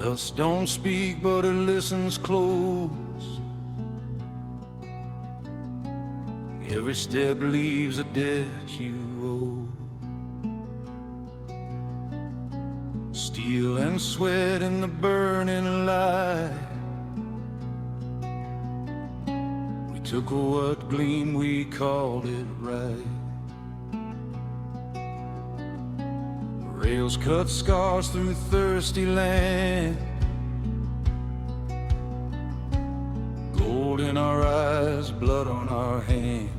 Dust don't speak, but it listens close. Every step leaves a debt you owe. Steel and sweat in the burning light. We took what gleam, we called it right. Rails cut scars through thirsty land. Gold in our eyes, blood on our hands.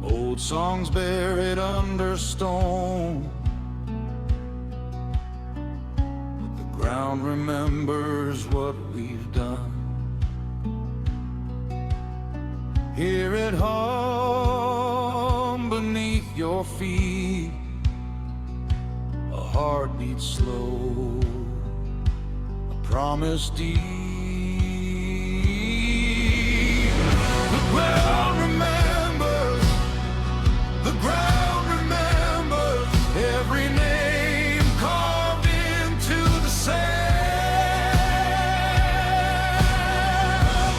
Old songs buried under stone, but the ground remembers what we've done. Hear it hum beneath your feet, a heartbeat slow, a promise deep. The ground remembers, the ground remembers every name carved into the sand.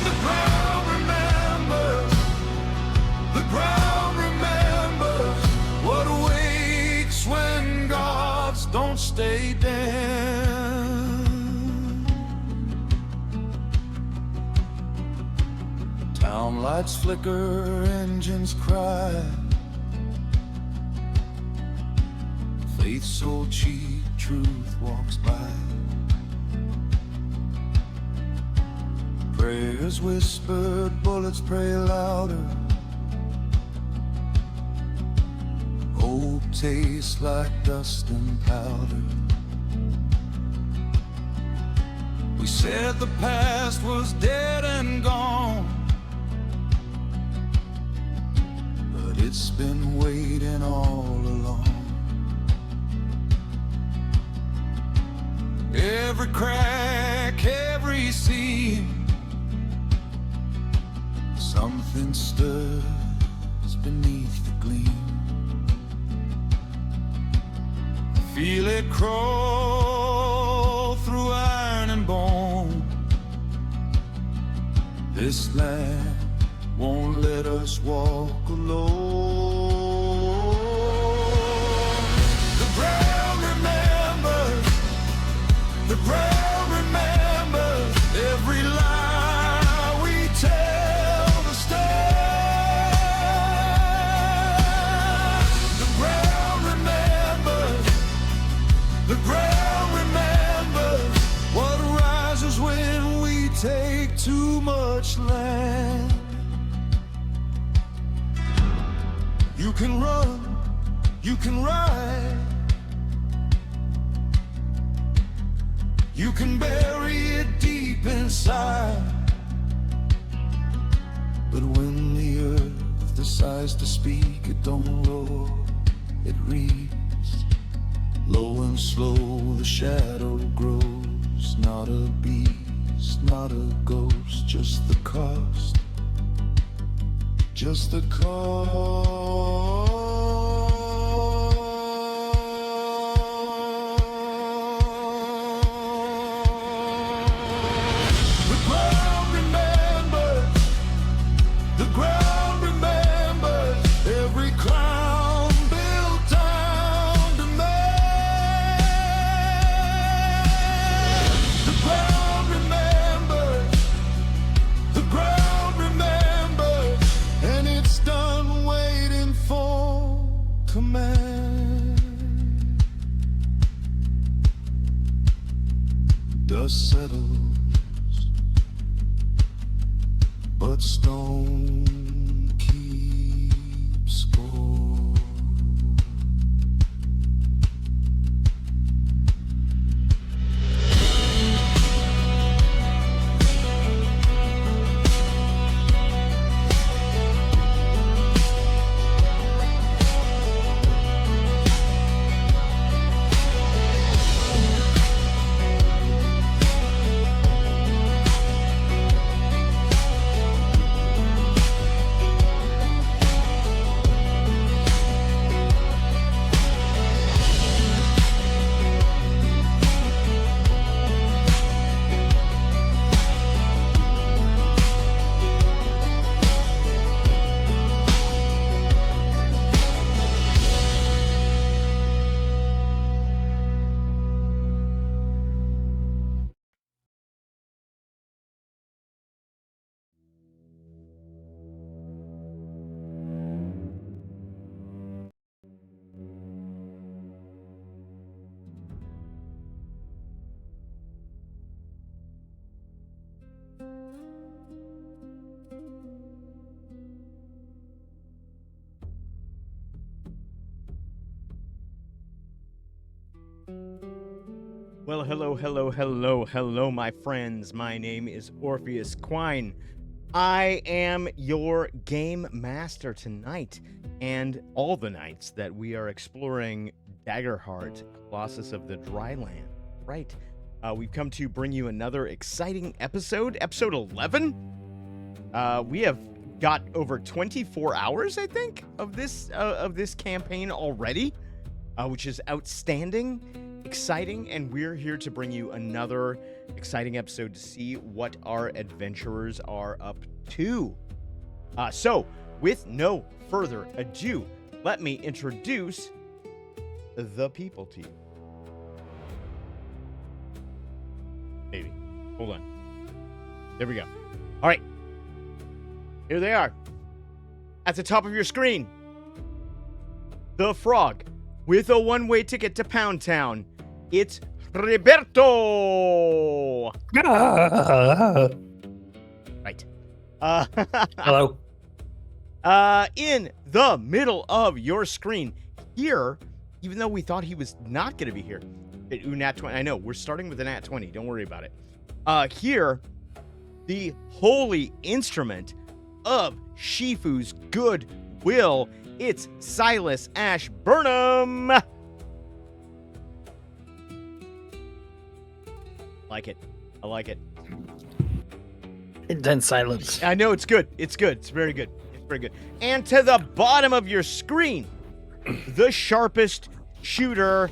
The ground remembers, the ground remembers what awaits when gods don't stay down. Town lights flicker, engines cry. Faith so cheap, truth walks by. Prayers whispered, bullets pray louder. Hope tastes like dust and powder. We said the past was dead and gone, but it's been waiting all along. Every crack, every seam, something stirs beneath the gleam. Feel it crawl through iron and bone. This land won't let us walk alone. The ground remembers, the ground remembers every lie we tell to stand. The ground remembers, the ground remembers what rises when we take too much land. You can run, you can ride, you can bury it deep inside. But when the earth decides to speak, it don't roar, it reads. Low and slow the shadow grows. Not a beast, not a ghost, just the cost, just the cost. The ground remembers, the ground remembers every crown built down to man. The ground remembers, the ground remembers, and it's done waiting for command. Dust settles, but stone keeps score. Well, hello, my friends. My name is Orpheus Quine. I am your game master tonight, and all the nights that we are exploring Daggerheart, Colossus of the Dryland. Right. We've come to bring you another exciting episode 11. We have got over 24 hours, I think, of this campaign already, which is outstanding, exciting, and we're here to bring you another exciting episode to see what our adventurers are up to. So, with no further ado, let me introduce the people to you. Maybe. Hold on. There we go. All right. Here they are. At the top of your screen, the frog with a one-way ticket to Pound Town. It's Roberto. Right. Hello. In the middle of your screen here, even though we thought he was not going to be here. Nat 20. I know, we're starting with a Nat 20. Don't worry about it. Here, the holy instrument of Shifu's goodwill. It's Silas Ashburnham. Like it. I like it. Intense silence. I know, it's good. It's good. It's very good. It's very good. And to the bottom of your screen, the sharpest shooter,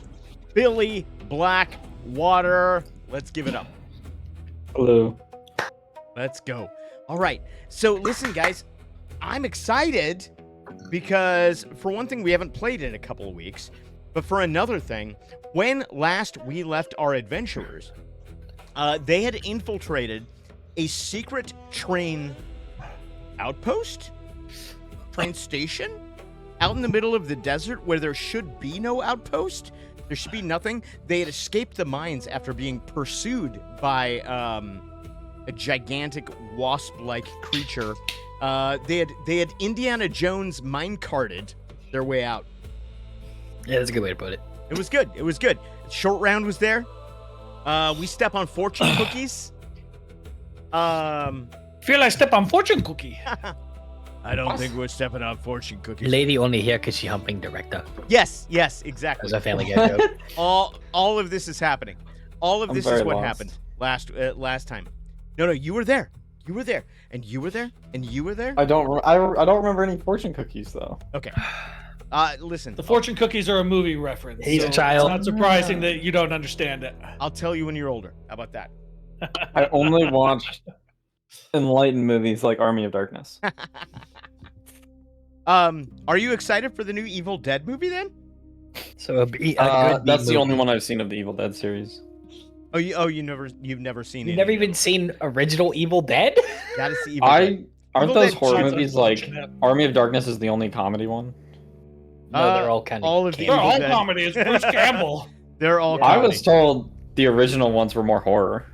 Billy Blackwater. Let's give it up. Hello. Let's go. All right. So listen, guys, I'm excited because for one thing, we haven't played in a couple of weeks, but for another thing, when last we left our adventurers, they had infiltrated a secret train outpost, train station, out in the middle of the desert where there should be no outpost. There should be nothing. They had escaped the mines after being pursued by a gigantic wasp-like creature. They had Indiana Jones mine-carted their way out. Yeah, that's a good way to put it. It was good. It was good. Short Round was there. We step on fortune cookies. Feel I step on fortune cookie. I don't think we're stepping on fortune cookies. Lady only here because she humping director. Yes, exactly. That was a Family Guy joke. All of this is happening. All of this is what happened last time. No, you were there. You were there, and you were there, and you were there. I don't remember any fortune cookies though. Okay. Listen. The fortune cookies are a movie reference. He's a child. It's not surprising that you don't understand it. I'll tell you when you're older. How about that? I only watched enlightened movies like Army of Darkness. Are you excited for the new Evil Dead movie then? So that's the only one I've seen of the Evil Dead series. You've never seen it. You've never even seen original Evil Dead? Gotta see Evil Dead. Aren't Evil those Dead horror sounds movies like Army of Darkness is the only comedy one? No, they're all kind of. all of the They're Evil all Dead. comedy. It's Bruce Campbell. They're all. I Comedy. was told the original ones were more horror.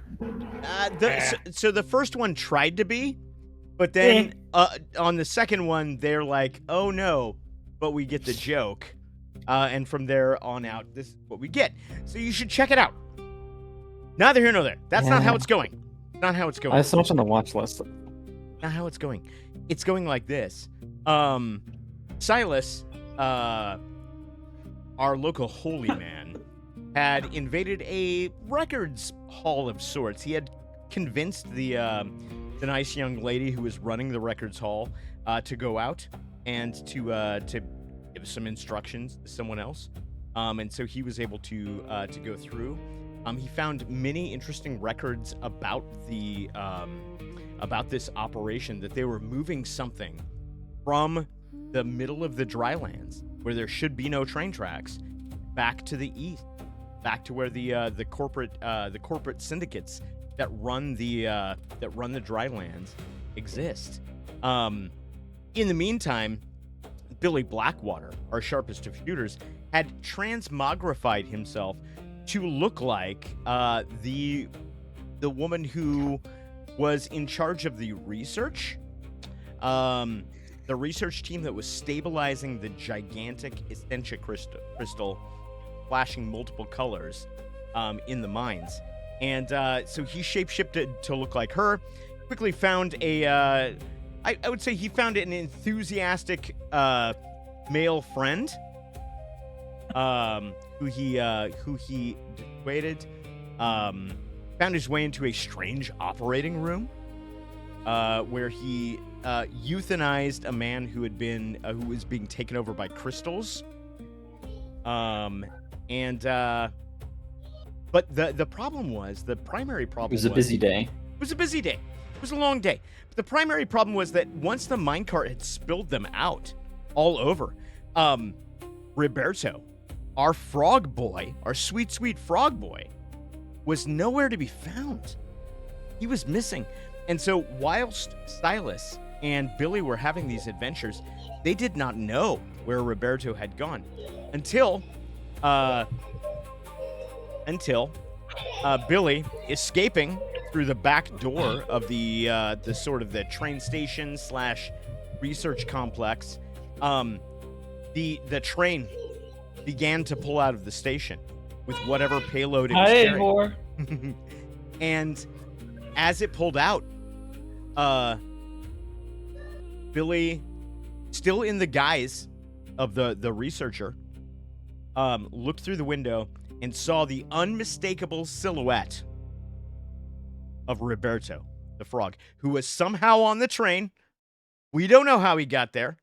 So the first one tried to be, but then on the second one they're like, oh no, but we get the joke, and from there on out, this is what we get. So you should check it out. Neither here nor there. That's not how it's going. Not how it's going. I have so much on the watch list. Not how it's going. It's going like this. Silas, our local holy man, had invaded a records hall of sorts. He had convinced the nice young lady who was running the records hall to go out and to give some instructions to someone else. And so he was able to go through. He found many interesting records about this operation, that they were moving something from the middle of the Drylands, where there should be no train tracks, back to the east, back to where the corporate syndicates that run the Drylands exist. In the meantime, Billy Blackwater, our sharpest of shooters, had transmogrified himself to look like the woman who was in charge of the research team that was stabilizing the gigantic Essentia crystal, flashing multiple colors in the mines. And so he shapeshifted to look like her. Quickly found I would say he found an enthusiastic male friend who he dissuaded. Found his way into a strange operating room where he euthanized a man who was being taken over by crystals. But the problem was, the primary problem It was a busy day. It was a busy day. It was a long day. But the primary problem was that once the minecart had spilled them out all over, Roberto, our frog boy, our sweet, sweet frog boy, was nowhere to be found. He was missing. And so whilst Silas and Billy were having these adventures, they did not know where Roberto had gone until Billy, escaping through the back door of the sort of the train station / research complex, the train began to pull out of the station with whatever payload it was carrying. And as it pulled out, Billy, still in the guise of the researcher, looked through the window and saw the unmistakable silhouette of Roberto, the frog, who was somehow on the train. We don't know how he got there,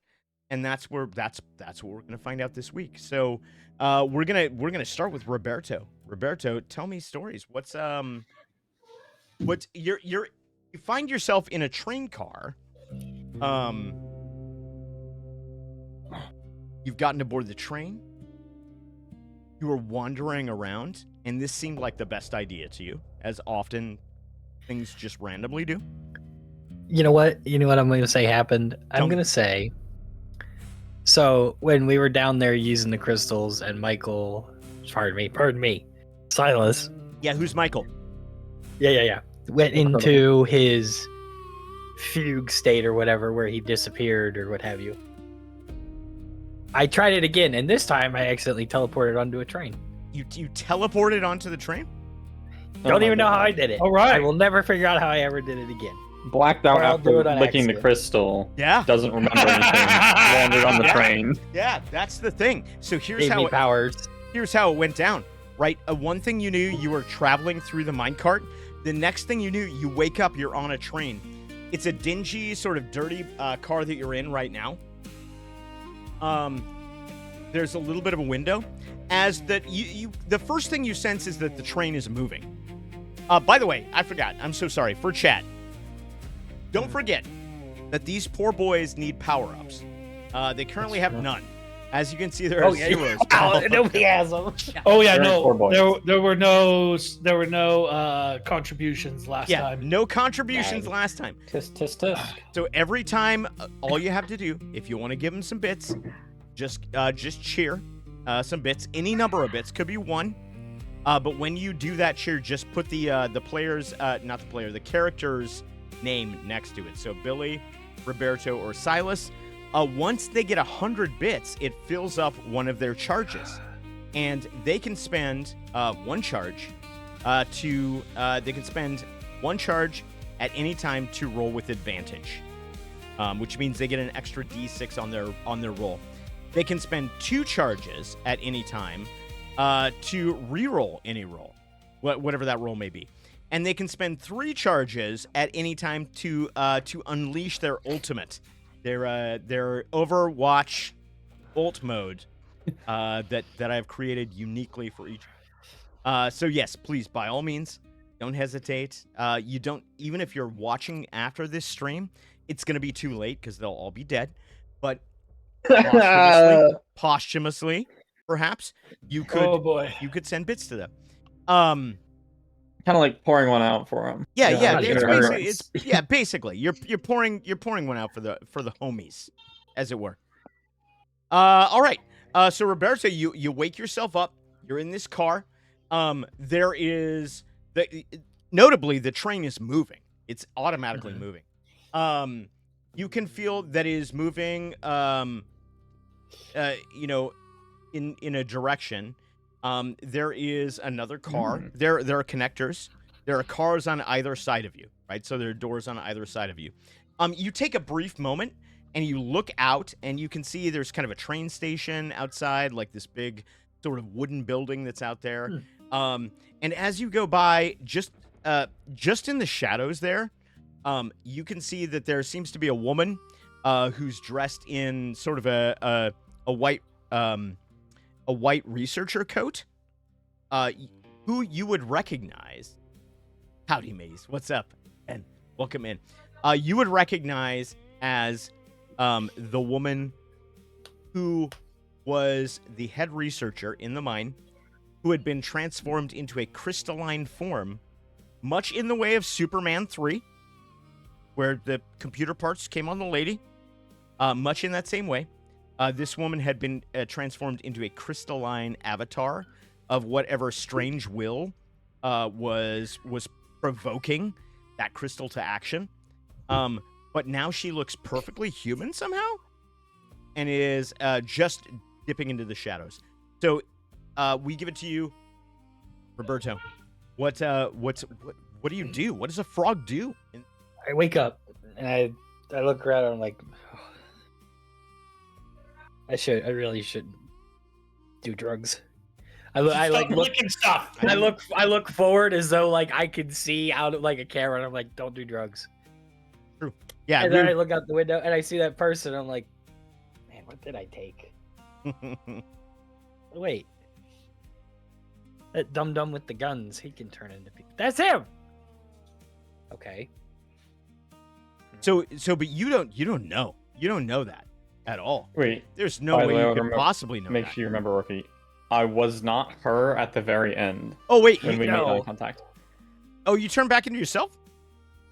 and that's what we're gonna find out this week. So we're gonna start with Roberto. Roberto, tell me stories. What's you find yourself in a train car. You've gotten aboard the train. You were wandering around, and this seemed like the best idea to you, as often things just randomly do. You know what? I'm going to say happened? I'm going to say, so when we were down there using the crystals and Michael, pardon me, Silas. Yeah, who's Michael? Yeah. Went into his fugue state or whatever, where he disappeared or what have you. I tried it again, and this time I accidentally teleported onto a train. You teleported onto the train? Don't even know how I did it. All right. I will never figure out how I ever did it again. Blacked out Or I'll do after it on licking the accident. crystal. Yeah. Doesn't remember anything. Landed on the train. Yeah, that's the thing. So here's Gave me how powers. it went down, right? One thing you knew, you were traveling through the minecart. The next thing you knew, you wake up, you're on a train. It's a dingy, sort of dirty car that you're in right now. There's a little bit of a window. As that the first thing you sense is that the train is moving. By the way, I forgot. I'm so sorry. For chat, don't forget that these poor boys need power-ups. They currently have none. As you can see, there are zeros. Nobody has them. Oh yeah, Very poor boys. there were no contributions last time. No contributions last time. Tisk. So every time, all you have to do, if you want to give them some bits, just cheer some bits. Any number of bits, could be one. But when you do that cheer, just put the character's name next to it. So Billy, Roberto, or Silas. Once they get 100 bits, it fills up one of their charges, and they can spend one charge at any time to roll with advantage, which means they get an extra D6 on their roll. They can spend 2 charges at any time to re-roll any roll, whatever that roll may be, and they can spend 3 charges at any time to unleash their ultimate. Their Overwatch ult mode that I've created uniquely for each. So yes, please, by all means, don't hesitate. You don't, even if you're watching after this stream, it's gonna be too late because they'll all be dead. But posthumously, perhaps you could. Oh boy. You could send bits to them. Kind of like pouring one out for him. Yeah. Yeah, Basically, you're pouring one out for the homies, as it were. All right. So Roberto, you wake yourself up. You're in this car. There is notably the train is moving. It's automatically moving. You can feel that it is moving. In a direction There is another car. There are connectors. There are cars on either side of you, right? So there are doors on either side of you. You take a brief moment and you look out and you can see there's kind of a train station outside, like this big sort of wooden building that's out there. And as you go by, just in the shadows there, you can see that there seems to be a woman who's dressed in sort of a white researcher coat, who you would recognize. Howdy, Maze. What's up? And welcome in. You would recognize as the woman who was the head researcher in the mine, who had been transformed into a crystalline form, much in the way of Superman 3, where the computer parts came on the lady. Much in that same way. This woman had been transformed into a crystalline avatar of whatever strange will was provoking that crystal to action. But now she looks perfectly human somehow, and is just dipping into the shadows. So we give it to you, Roberto. What do you do? What does a frog do? I wake up and I look around and I'm like, I really should do drugs. I like look licking stuff. I look forward as though like I could see out of like a camera, and I'm like, don't do drugs. True. Yeah. And then I look out the window and I see that person. I'm like, man, what did I take? Wait, that dum-dum with the guns, he can turn into people. That's him. Okay. So, but you don't know that at all. Wait. There's no By the way way, you I could remember- possibly know Make that. sure you remember, Orphe. I was not her at the very end Oh wait, when we made eye contact. you turned back into yourself?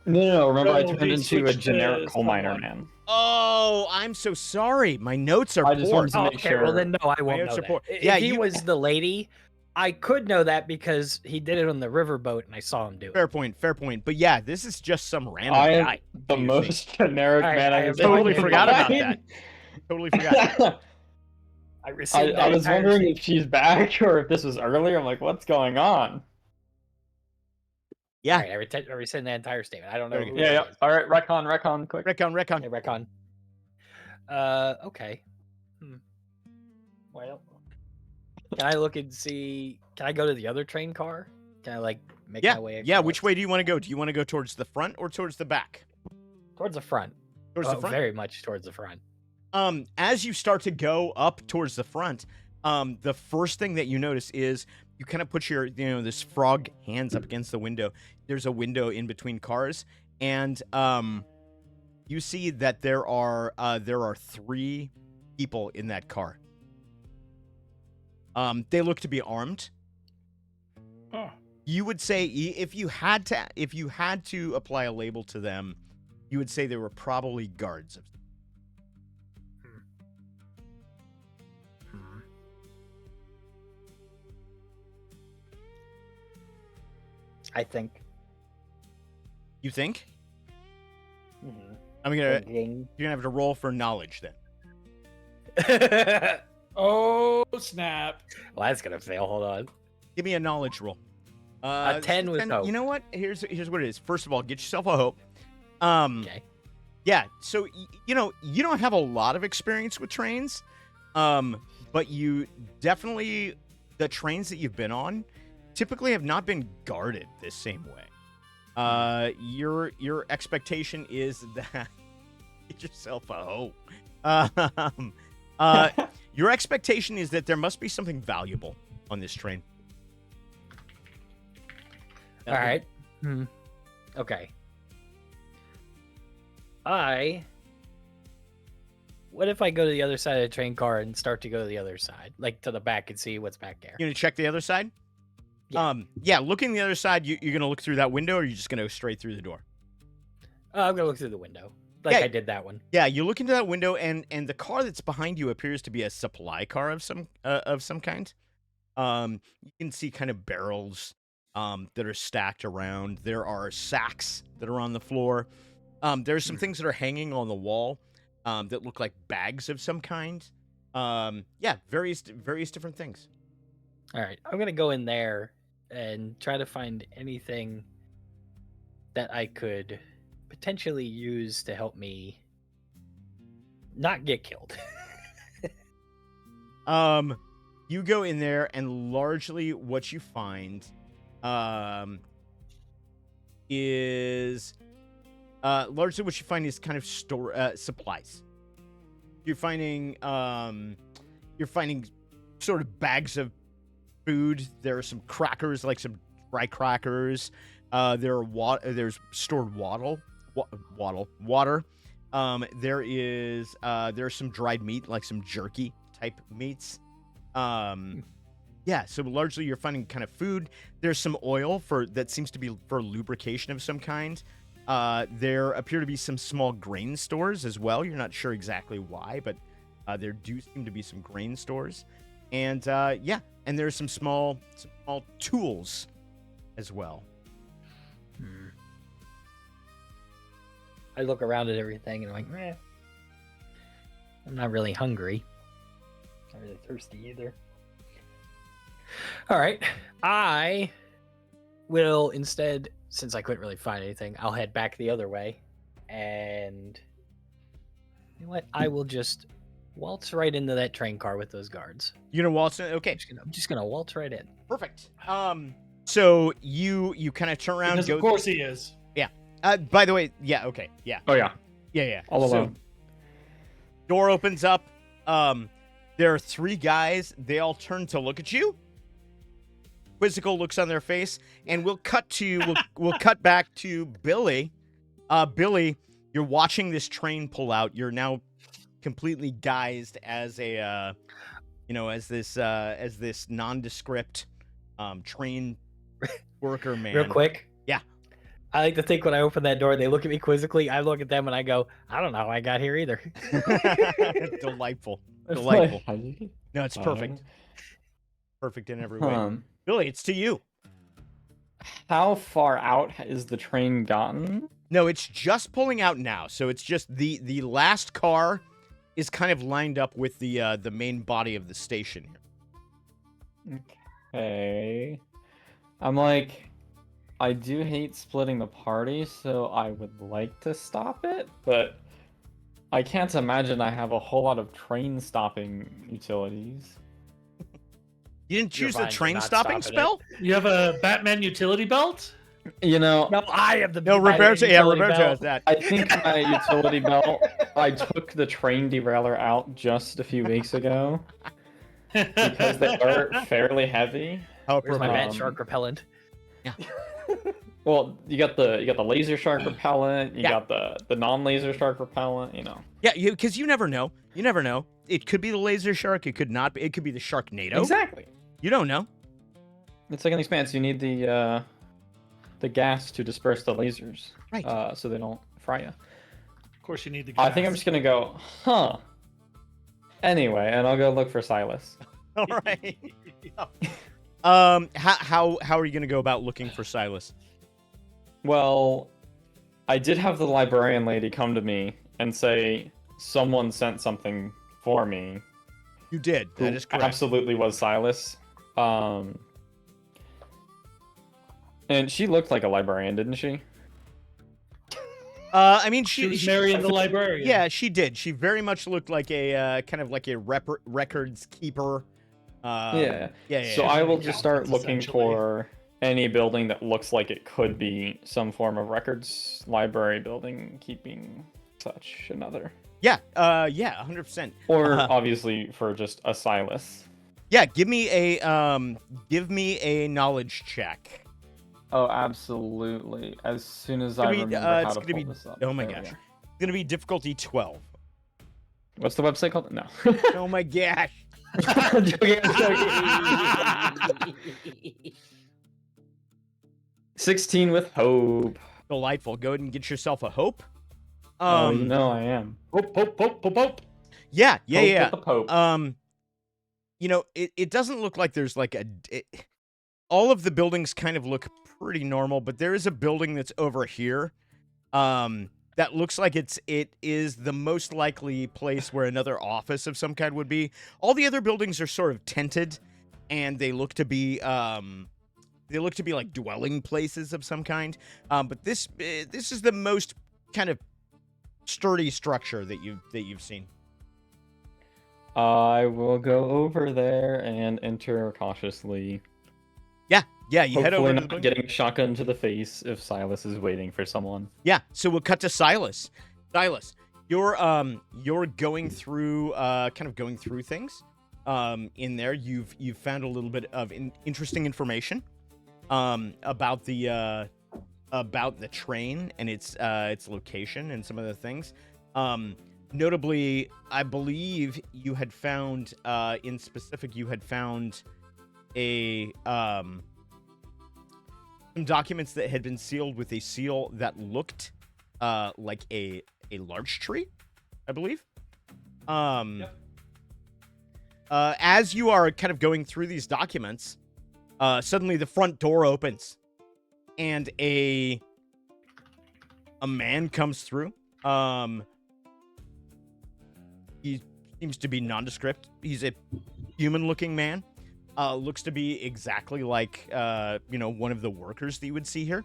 No, remember I No, turned he into a switched to generic coal miner someone. man. Oh, I'm so sorry. My notes are I just poor. wanted to Oh, make okay, sure. well then no, I won't Mayor know that. support. If Yeah, he you- was the lady, I could know that because he did it on the riverboat and I saw him do it. Fair point. But yeah, this is just some random I am guy. the you most generic Alright, man I I've have Totally no forgot about idea. that. Totally forgot. I received I that was entire wondering thing. if she's back or if this was earlier. I'm like, what's going on? Yeah. All right, I rescind the entire statement. I don't know. Very Who good. it Yeah. is. All right, retcon, quick. Retcon. Hey, retcon. Okay. Well, can I look and see? Can I go to the other train car? Can I like make Yeah. my way? Yeah. Which across? way do you want to go? Do you want to go towards the front or towards the back? Towards the front. Towards the front. Very much towards the front. As you start to go up towards the front, the first thing that you notice is you kind of put your, this frog hands up against the window. There's a window in between cars, and you see that there are 3 people in that car. They look to be armed. Oh. You would say if you had to apply a label to them, you would say they were probably guards. I think. You think? Mhm. You're Thinking. gonna have to roll for knowledge then. Oh snap! Well, that's gonna fail. Hold on. Give me a knowledge roll. A 10 with hope. You know what? Here's what it is. First of all, get yourself a hope. Okay. Yeah. So you don't have a lot of experience with trains, but you definitely, the trains that you've been on typically have not been guarded this same way. Your expectation is that get yourself a hope. Your expectation is that there must be something valuable on this train. All right. Okay. What if I go to the other side of the train car and start to go to the other side, like to the back and see what's back there? You gonna check the other side? Yeah. Yeah. Looking the other side, you're gonna look through that window, or you're just gonna go straight through the door? I'm gonna look through the window, like Yeah. I did that one. Yeah. You look into that window, and the car that's behind you appears to be a supply car of some kind. You can see kind of barrels that are stacked around. There are sacks that are on the floor. There's some things that are hanging on the wall that look like bags of some kind. Yeah, various different things. All right, I'm gonna go in there and try to find anything that I could potentially use to help me not get killed. You go in there, and largely what you find, is kind of supplies. You're finding sort of bags of food. There are some crackers, like some dry crackers. There's stored water. There's some dried meat, like some jerky type meats. Yeah, so largely you're finding kind of food. There's some oil that seems to be for lubrication of some kind. There appear to be some small grain stores as well. You're not sure exactly why, but there do seem to be some grain stores. And and there's some small tools as well. I look around at everything and I'm like, I'm not really hungry. Not really thirsty either. All right. I will instead, since I couldn't really find anything, I'll head back the other way. And you know what? I will just waltz right into that train car with those guards. You're gonna waltz in? Okay. I'm just gonna waltz right in. Perfect. So you kind of turn around. Because of course he is. Yeah. By the way, yeah. Okay. Yeah. Oh yeah, Yeah. all alone. Door opens up. There are three guys. They all turn to look at you. Quizzical looks on their face, and we'll cut back to Billy. Billy, you're watching this train pull out. You're now completely guised as a, as this nondescript, train worker man. Real quick. Yeah. I like to think when I open that door, they look at me quizzically. I look at them and I go, I don't know how I got here either. Delightful. It's Delightful. like, No, it's perfect. Perfect in every way. Billy, it's to you. How far out is the train gotten? No, it's just pulling out now. So it's just the last car is kind of lined up with the main body of the station here. Okay. I'm like, I do hate splitting the party, so I would like to stop it, but I can't imagine I have a whole lot of train stopping utilities. You didn't choose You're the fine, train you're not stopping stopping spell? You have a Batman utility belt? You know, No, I have the No, Roberto. Yeah, Roberto has that. I think my utility belt, I took the train derailleur out just a few weeks ago because they are fairly heavy. Oh, Where's my perfect. bad shark repellent? Well, you got the laser shark repellent, you Yeah. got the non-laser shark repellent, Yeah, because you never know. You never know. It could be the laser shark. It could not be. It could be the Sharknado. Exactly. You don't know. It's like an expanse. You need the gas to disperse the lasers, Right. so they don't fry you. Of course you need the I think I'm just gonna go, huh. Anyway, and I'll go look for Silas. All right. How are you gonna go about looking for Silas? Well, I did have the librarian lady come to me and say someone sent something for me. You did. Who That is correct. absolutely was Silas. And she looked like a librarian, didn't she? I mean, She was Marion the librarian. Yeah, she did. She very much looked like a kind of like a records keeper. Yeah. Yeah. So I will just start Accountants, looking essentially. for any building that looks like it could be some form of records library building, keeping such another. Yeah. 100%. Or obviously for just a Silas. Yeah. Give me a knowledge check. Oh, absolutely. As soon as It's gonna I be, remember how it's to gonna pull be- this up. oh my There we gosh. go. It's gonna be difficulty 12. What's the website called? No. Oh my gosh. I'm joking, I'm joking. 16 with hope. Delightful. Go ahead and get yourself a hope. Oh, you know I am. Pope, pope, pope, pope, pope. Yeah. Hope with the Pope. It doesn't look like there's like all of the buildings kind of look pretty normal, but there is a building that's over here. That looks like it is the most likely place where another office of some kind would be. All the other buildings are sort of tented, and they look to be like dwelling places of some kind. But this is the most kind of sturdy structure that you've seen. I will go over there and enter cautiously. Yeah, you head over Hopefully to the not building. getting shotgun to the face if Silas is waiting for someone. Yeah, so we'll cut to Silas. Silas, you're going through going through things. In there, you've found a little bit of interesting information about the train and its location and some of the things. Notably, I believe you had found a some documents that had been sealed with a seal that looked like a large tree, I believe. Yep. As you are kind of going through these documents, suddenly the front door opens, and a man comes through. He seems to be nondescript. He's a human-looking man. Looks to be exactly like one of the workers that you would see here.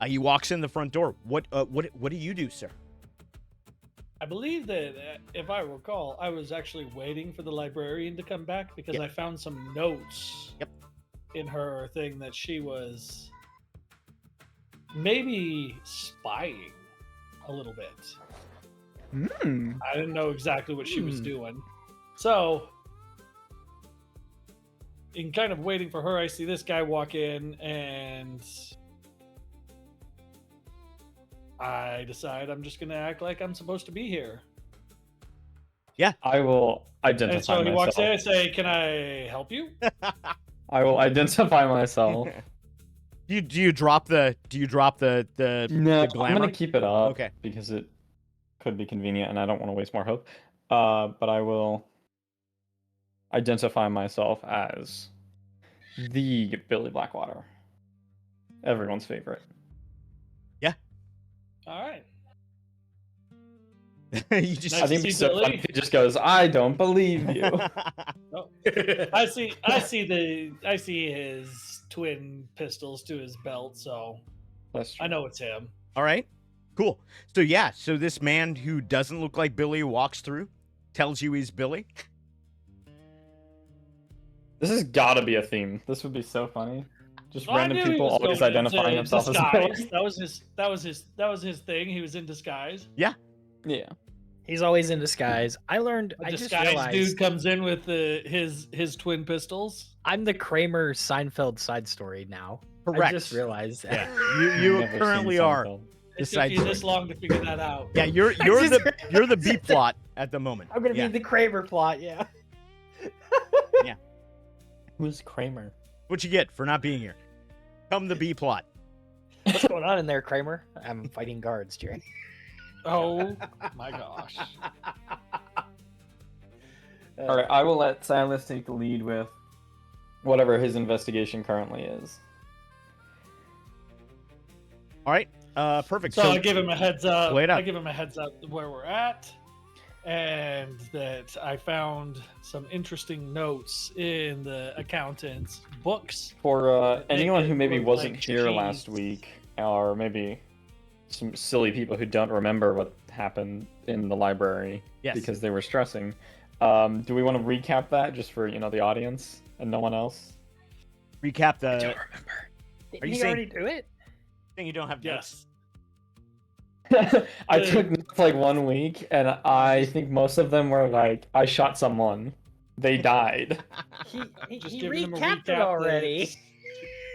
He walks in the front door. What do you do, sir? I believe that, if I recall, I was actually waiting for the librarian to come back because I found some notes in her thing that she was maybe spying a little bit. I didn't know exactly what she was doing. So, in kind of waiting for her, I see this guy walk in, and I decide I'm just going to act like I'm supposed to be here. I will identify And so he myself. walks in and say, "Can I help you?" I will identify myself. Do you drop the No, the I'm glamour? gonna keep it up. Okay. Because it could be convenient, and I don't want to waste more hope. But I will identify myself as the Billy Blackwater, everyone's favorite. All right. You just I think see it's so Billy. funny if he just goes, "I don't believe you." Oh. I see his twin pistols to his belt, so That's true. I know it's him. All right, cool. So this man who doesn't look like Billy walks through, tells you he's Billy. This has got to be a theme. This would be so funny. Just Well, I random knew he people was always going identifying into themselves as disguise. Billy. That was his thing. He was in disguise. Yeah. He's always in disguise. I A just disguised realized dude comes in with his twin pistols. I'm the Kramer Seinfeld side story now. Correct. I just realized that. Yeah, you Never currently seen are. Seinfeld. It Side took you story. this long to figure that out. Yeah, you're the B plot at the moment. I'm gonna Yeah. be the Kramer plot, yeah. Who's Kramer? What you get for not being here? Come the B plot. What's going on in there, Kramer? I'm fighting guards, Jerry. Oh my gosh. All right, I will let Silas take the lead with whatever his investigation currently is. All right. Perfect. So I give him a heads up. Lay it out. I give him a heads up where we're at, and that I found some interesting notes in the accountant's books. For anyone who maybe look wasn't like here cheese. last week, or maybe some silly people who don't remember what happened in the library Yes. because they were stressing, do we want to recap that just for the audience and no one else? Recap I the don't remember. Didn't Are you he saying- already do it? thing. You don't have notes. Yes. I took notes like 1 week, and I think most of them were like, I shot someone, they died. He Just giving him a recapped it recap already. that's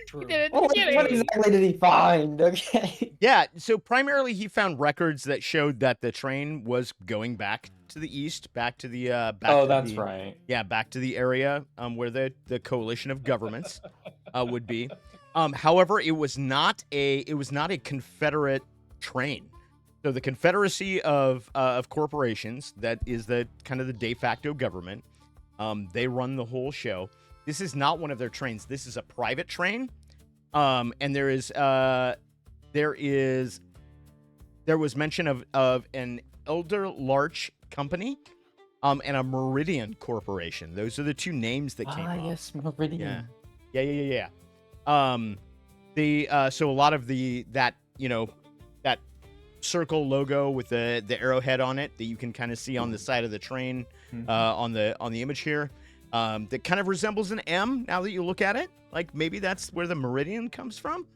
true. He did it at Oh, the what beginning. exactly did he find? Okay. Yeah. So primarily, he found records that showed that the train was going back to the east, back to the That's right. Yeah, back to the area where the coalition of governments would be. However, it was not a Confederate train. So the Confederacy of corporations, that is the kind of the de facto government. They run the whole show. This is not one of their trains. This is a private train. And there was mention of an Elder Larch company and a Meridian Corporation. Those are the two names that came up. Yes, Meridian. Yeah. So a lot of that circle logo with the arrowhead on it that you can kind of see on the side of the train, on the image here, that kind of resembles an M. Now that you look at it, like maybe that's where the Meridian comes from,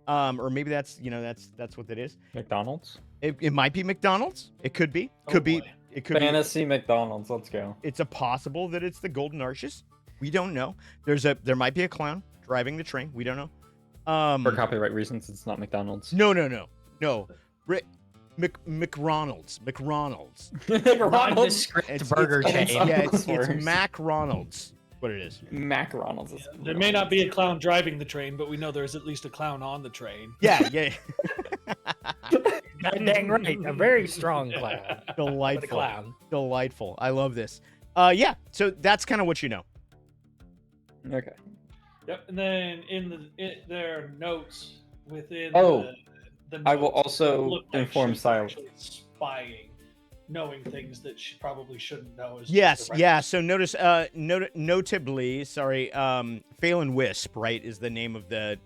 or maybe that's what that is. McDonald's. It might be McDonald's. It could be. Could be. boy. It could be. Fantasy McDonald's. Let's go. It's a possible that it's the Golden Arches. We don't know. There might be a clown driving the train. We don't know. For copyright reasons, it's not McDonald's. No. McRonald's. Nondescript burger chain. It's Mac Ronald's. What it is. Macaronald's. There may not be a clown driving the train, but we know there's at least a clown on the train. Yeah. Dang right. A very strong clown. Delightful. Clown. Delightful. I love this. So that's kind of what you know. Okay. Yep. And then their notes within the I will notes also look like inform she's Silas. actually spying, knowing things that she probably shouldn't know. Yes, yeah. So notice, notably, sorry, Phelan Wisp, right, is the name of the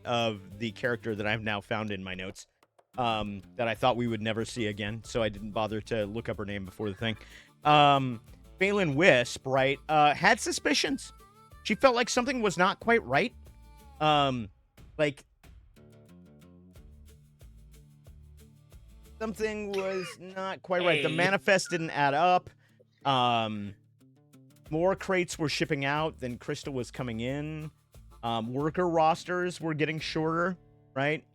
character that I've now found in my notes, that I thought we would never see again, so I didn't bother to look up her name before the thing. Phelan Wisp, right, had suspicions. She felt like something was not quite right. Like something was not quite right. The manifest didn't add up. More crates were shipping out than Crystal was coming in. Worker rosters were getting shorter, right?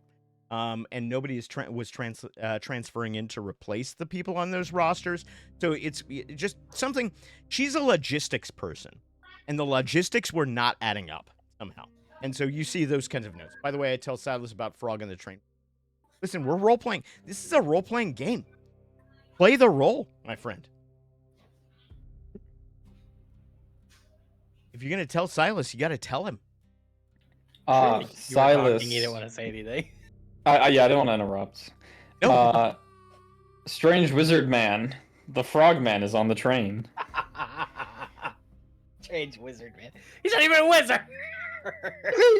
And nobody was transferring in to replace the people on those rosters. So it's just something. She's a logistics person, and the logistics were not adding up somehow. And so you see those kinds of notes. By the way, I tell Silas about Frog on the train. Listen, we're role-playing. This is a role-playing game. Play the role, my friend. If you're going to tell Silas, you got to tell him. Silas. You didn't want to say anything. I didn't want to interrupt. No. Strange Wizard Man. The Frog Man is on the train. Strange Wizard Man. He's not even a wizard.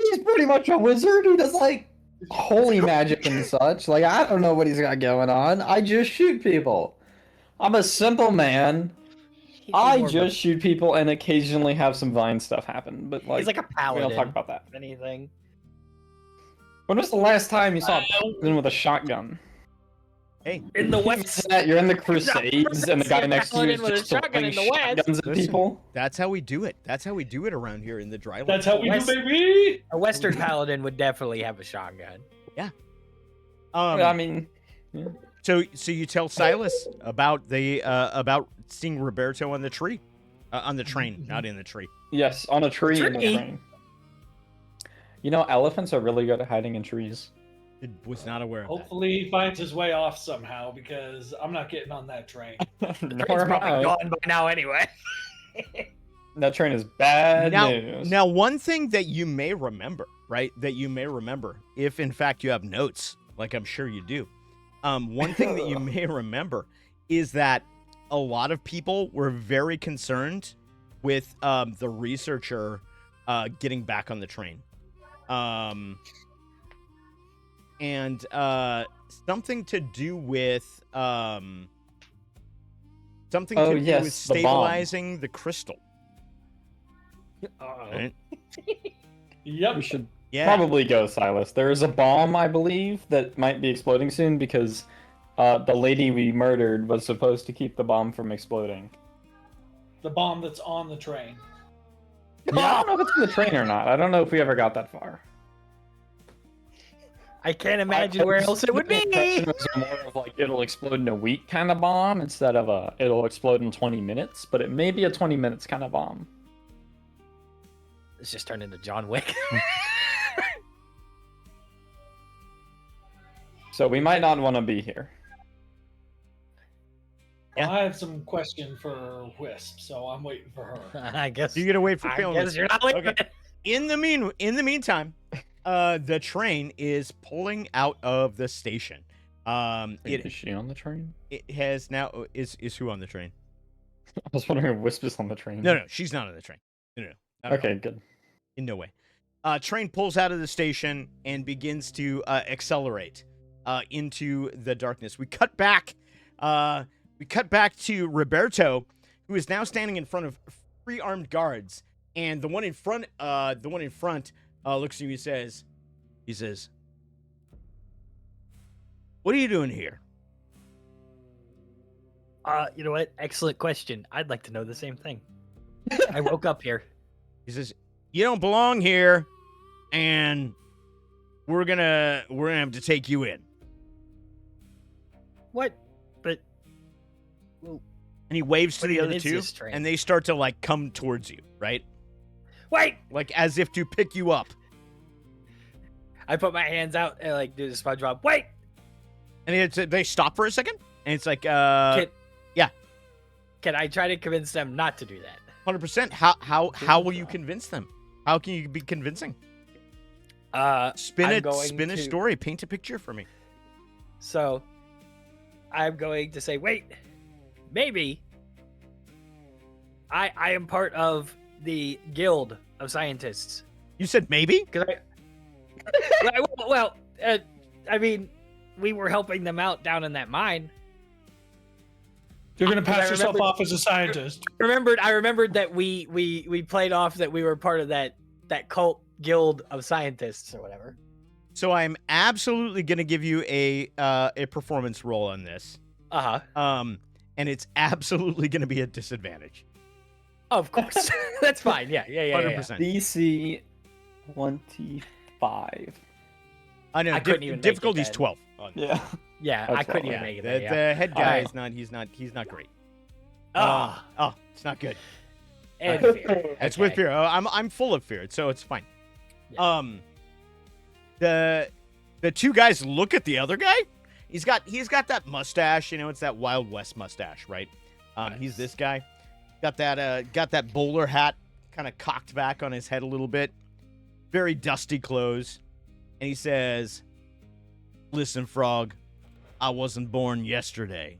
He's pretty much a wizard. He does like holy magic and such. Like, I don't know what he's got going on. I just shoot people. I'm a simple man. I just shoot people and occasionally have some Vine stuff happen. But like, he's like a paladin. We don't talk about that. Anything. When was the last time you saw a paladin with a shotgun? Hey, In the West. You're in the Crusades, and the guy next to you is with a just shotgun throwing in the West. shotguns at Listen. people. that's how we do it. That's how we do it around here in the Drylands. That's how we West- do, baby. A Western paladin would definitely have a shotgun. I mean, yeah. So you tell Silas about about seeing Roberto on the tree, on the train, not in the tree. Yes, on a tree in the Tree? train. You know, elephants are really good at hiding in trees. I was not aware of that. Hopefully he finds his way off somehow, because I'm not getting on that train. Nor It's am probably I. gone by now anyway. That train is bad news. Now, one thing that you may remember, right? That you may remember, if in fact you have notes, like I'm sure you do. One thing that you may remember is that a lot of people were very concerned with the researcher getting back on the train. And something to do with something to do yes, with the bomb. stabilizing the crystal. Uh-oh. Right? Yep. We should Yeah. probably go, Silas. There is a bomb, I believe, that might be exploding soon because the lady we murdered was supposed to keep the bomb from exploding. The bomb that's on the train. Yeah, I don't know if it's on the train or not. I don't know if we ever got that far. I can't imagine where else it would The impression be. was more of like it'll explode in a week kind of bomb instead of a it'll explode in 20 minutes, but it may be a 20 minutes kind of bomb. It's just turned into John Wick. So we might not want to be here. Yeah. I have some question for Wisp, so I'm waiting for her. I guess. You gotta wait for I Phelan. guess you're not leaving. Okay. In the meantime, the train is pulling out of the station. Is she on the train? It has now is who on the train? I was wondering if Wisp is on the train. No, she's not on the train. No. Not at all. Okay, good. In no way. Train pulls out of the station and begins to accelerate into the darkness. We cut back. We cut back to Roberto, who is now standing in front of 3 armed guards, and the one in front looks at you. He says, "What are you doing here?" You know what? Excellent question. I'd like to know the same thing. I woke up here. He says, "You don't belong here, and we're gonna have to take you in." What? But well, And he waves to What the even other is 2, this train? and they start to like come towards you, right? wait! Like as if to pick you up. I put my hands out and like do the SpongeBob. Wait! And they stop for a second, and it's like, Can, yeah. Can I try to convince them not to do that? 100%. How will you convince them? How can you be convincing? Spin a story, paint a picture for me. So, I'm going to say, wait, maybe I am part of the guild of scientists. You said maybe? Because I mean, we were helping them out down in that mine. You're gonna pass I yourself remembered- off as a scientist. I remembered that we played off that we were part of that cult guild of scientists or whatever. So I'm absolutely gonna give you a performance roll on this. Uh-huh. And it's absolutely gonna be a disadvantage. Of course. That's fine. Yeah. 100%. DC 25. I know. I couldn't even make it difficulty's then. 12. Yeah. Yeah, That's I couldn't all even right. make it The, there. Yeah. the head guy Alright. he's not great. Oh, It's not good. and fear. It's with Okay. fear. I'm full of fear, so it's fine. Yeah. The 2 guys look at the other guy. He's got that mustache, it's that Wild West mustache, right? He's this guy. Got that bowler hat kind of cocked back on his head a little bit. Very dusty clothes. And he says, "Listen, Frog, I wasn't born yesterday."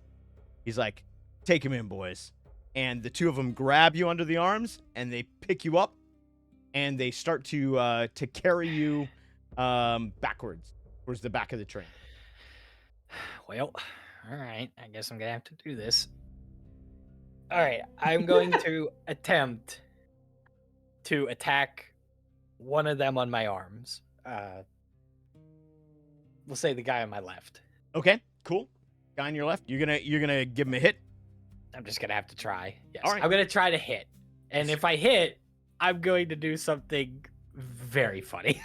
He's like, "Take him in, boys." And the 2 of them grab you under the arms and they pick you up and they start to carry you backwards towards the back of the train. Well, all right. I guess I'm gonna have to do this. All right. I'm going to attempt to attack one of them on my arms. We'll say the guy on my left. Okay, cool. Guy on your left, you're gonna give him a hit. I'm just gonna have to try. Yes. All right. I'm gonna try to hit, and if I hit, I'm going to do something very funny.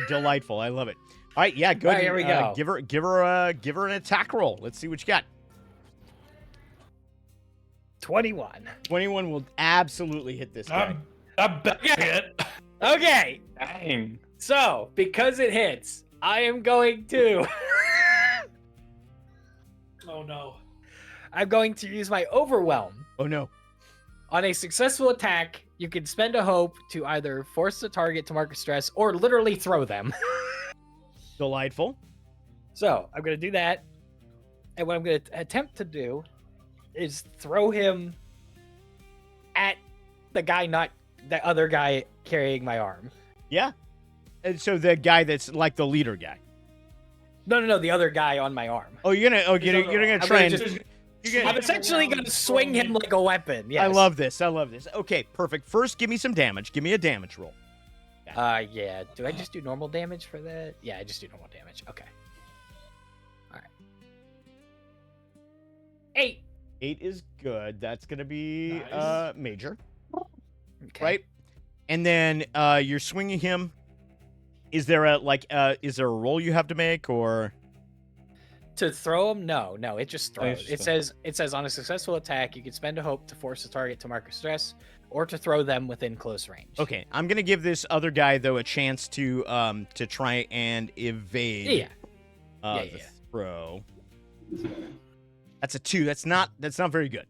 Delightful. I love it. All right, yeah, good. All right, here we go. Give her an attack roll. Let's see what you got. 21. 21 will absolutely hit this guy. I'm back it. Okay. Dang. So because it hits, I am going to. Oh no. I'm going to use my overwhelm. Oh no. On a successful attack, you can spend a hope to either force the target to mark a stress or literally throw them. Delightful. So I'm going to do that. And what I'm going to attempt to do is throw him at the other guy carrying my arm. Yeah. And so the guy that's like the leader guy. No, the other guy on my arm. Oh, you're gonna try and. I'm essentially going to swing him like a weapon. Yes. I love this. Okay, perfect. First, give me some damage. Give me a damage roll. Yeah. Do I just do normal damage for that? Yeah, I just do normal damage. Okay. All right. 8. 8 is good. That's gonna be Nice. major, Okay. right? And then you're swinging him. Is there a roll you have to make, or To throw him? No, it just throws. Interesting. It says on a successful attack, you can spend a hope to force the target to mark a stress or to throw them within close range. okay? I'm gonna give this other guy though a chance to try and evade. Yeah. The throw. That's a 2. That's not very good.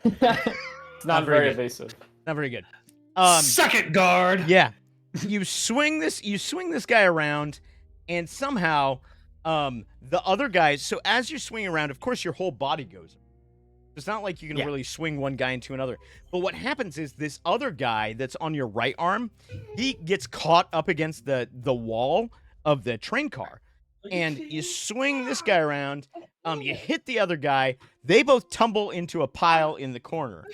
It's not very very good. evasive. Not very good. Suck it, guard. Yeah. You swing this guy around, and somehow the other guys, so as you're swinging around, of course your whole body goes. It's not like you can Yeah. really swing one guy into another. But what happens is this other guy that's on your right arm, he gets caught up against the wall of the train car. And you swing this guy around, you hit the other guy, they both tumble into a pile in the corner.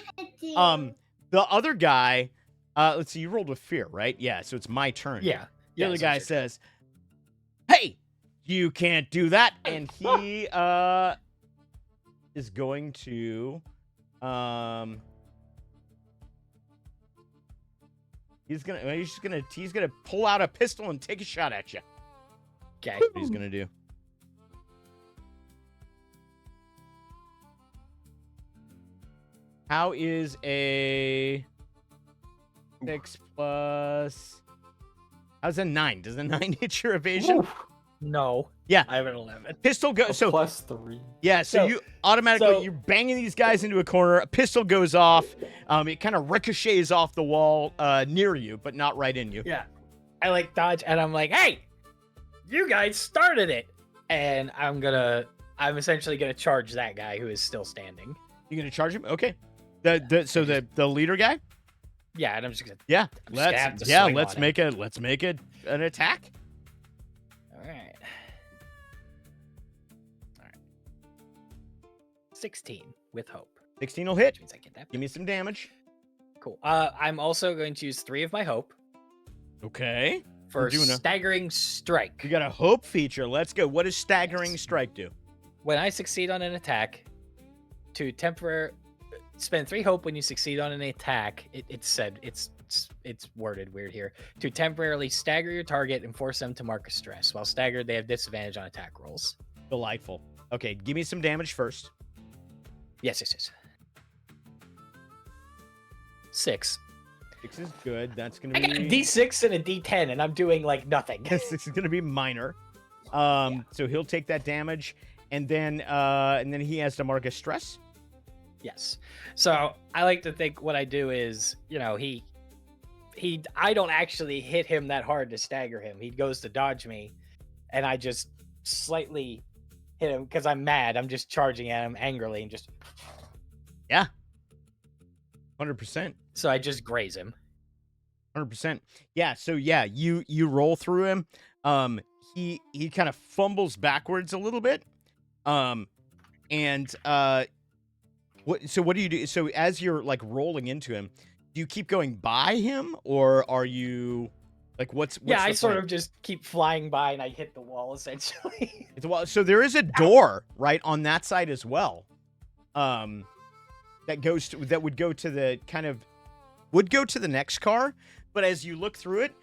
The other guy, let's see, you rolled with fear, right? Yeah, so it's my turn. Yeah. The other so guy it's your turn. says, "Hey, you can't do that," and he is going to he's gonna pull out a pistol and take a shot at you. Okay. That's what he's gonna do. How is a 6 plus? How's a 9? Does a 9 hit your evasion? Oof. No. Yeah. I have an 11. Pistol goes. So +3. yeah, so you automatically you're banging these guys into a corner. A pistol goes off. It kind of ricochets off the wall near you, but not right in you. Yeah. I like dodge and I'm like, hey, you guys started it. And I'm essentially gonna charge that guy who is still standing. You gonna charge him? Okay. The leader guy? Yeah, and I'm just gonna Yeah. I'm just gonna have to swing Let's on make an attack. All right. 16 with hope. 16 will hit. Which means I get that. Give me some damage. Cool. I'm also going to use 3 of my hope Okay. for We're doing a- staggering strike. You got a hope feature. Let's go. What does staggering strike do? When I succeed on an attack, to spend 3 hope when you succeed on an attack. It's worded weird here. To temporarily stagger your target and force them to mark a stress. While staggered, they have disadvantage on attack rolls. Delightful. Okay, give me some damage first. Yes. 6. 6 is good. That's gonna I got a be D6 and a D10, and I'm doing like nothing. 6 is gonna be minor. So he'll take that damage, and then he has to mark a stress. Yes. So I like to think what I do is, I don't actually hit him that hard to stagger him. He goes to dodge me, and I just slightly hit him because I'm mad. I'm just charging at him angrily and just. 100%. So I just graze him. 100%. Yeah. So yeah, you roll through him. He kind of fumbles backwards a little bit. What do you do? So as you're like rolling into him, do you keep going by him, or are you like what's Yeah, I the sort plan? of just keep flying by and I hit the wall essentially. So there is a door right on that side as well. That would go to the next car, but as you look through it,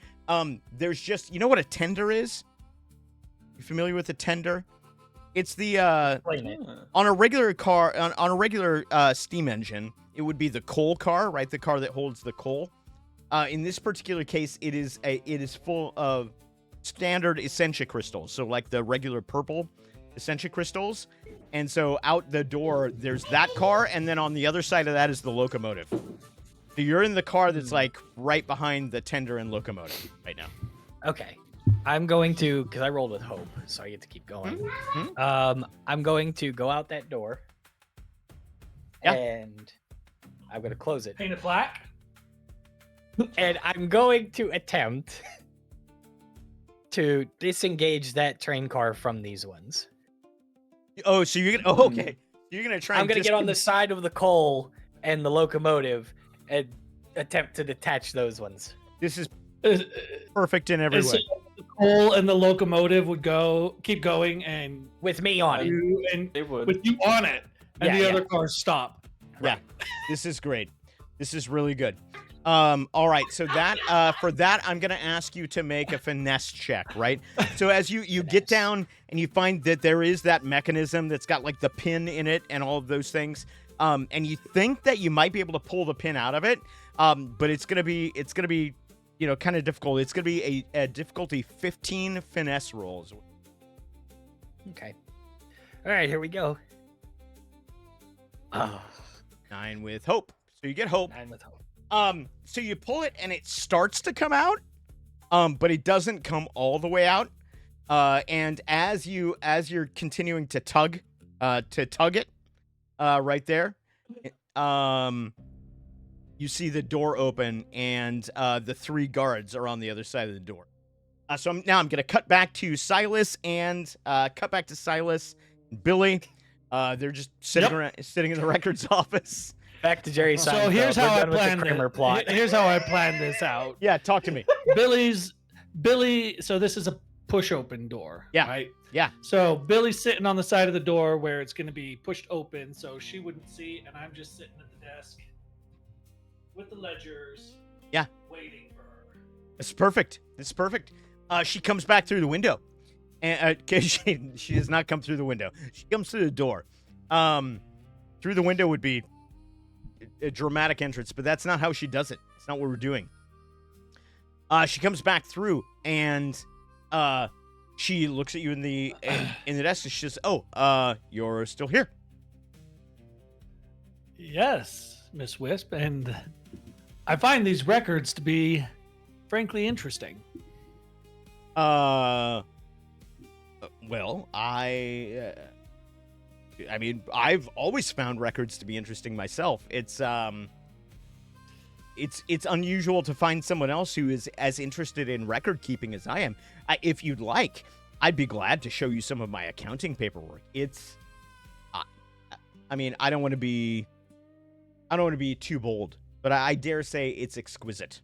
there's just, you know what a tender is? You familiar with a tender? It's the Explain it. on a regular car, on a regular steam engine, it would be the coal car, right? The car that holds the coal. In this particular case, it is full of standard essentia crystals, so like the regular purple essentia crystals. And so out the door, there's that car, and then on the other side of that is the locomotive. So you're in the car that's like right behind the tender and locomotive right now. Okay. I'm going to, because I rolled with hope, so I get to keep going. I'm going to go out that door. Yeah. And I'm going to close it. Paint it black. And I'm going to attempt to disengage that train car from these ones. Oh, so you're gonna? Oh, okay. You're gonna try. I'm going to get on the side of the coal and the locomotive and attempt to detach those ones. This is Is- perfect in every is way. The coal and the locomotive would keep going, and With me on it. you and They would. with you on it, and Yeah, the yeah. other cars stop. Yeah, this is great. This is really good. All right, so that for that, I'm gonna ask you to make a finesse check, right? So as you get down and you find that there is that mechanism that's got like the pin in it and all of those things, and you think that you might be able to pull the pin out of it, but it's gonna be kind of difficult. It's gonna be a difficulty 15 finesse rolls. Okay. All right, here we go. Oh, 9 with hope, so you get hope. 9 with hope. So you pull it and it starts to come out, but it doesn't come all the way out. And as you're continuing to tug it, right there, You see the door open, and the 3 guards are on the other side of the door. So now I'm going to cut back to Silas and Billy. They're just sitting around, sitting in the records office. Back to Jerry Seinfeld. So here's how I done with the planned Kramer plot. Here's how I planned this out. Yeah, talk to me. Billy. So this is a push open door. Yeah. Right. Yeah. So Billy's sitting on the side of the door where it's going to be pushed open, so she wouldn't see, and I'm just sitting at the desk with the ledgers. Yeah. Waiting for her. It's perfect. It's perfect. She comes back through the window, and she does not come through the window. She comes through the door. Through the window would be a dramatic entrance, but that's not how she does it. It's not what we're doing. She comes back through, and she looks at you in the desk, and she says, "Oh, you're still here." Yes, Miss Wisp, and I find these records to be, frankly, interesting. Well, I mean, I've always found records to be interesting myself. It's unusual to find someone else who is as interested in record keeping as I am. If you'd like, I'd be glad to show you some of my accounting paperwork. I mean, I don't want to be too bold, but I dare say it's exquisite.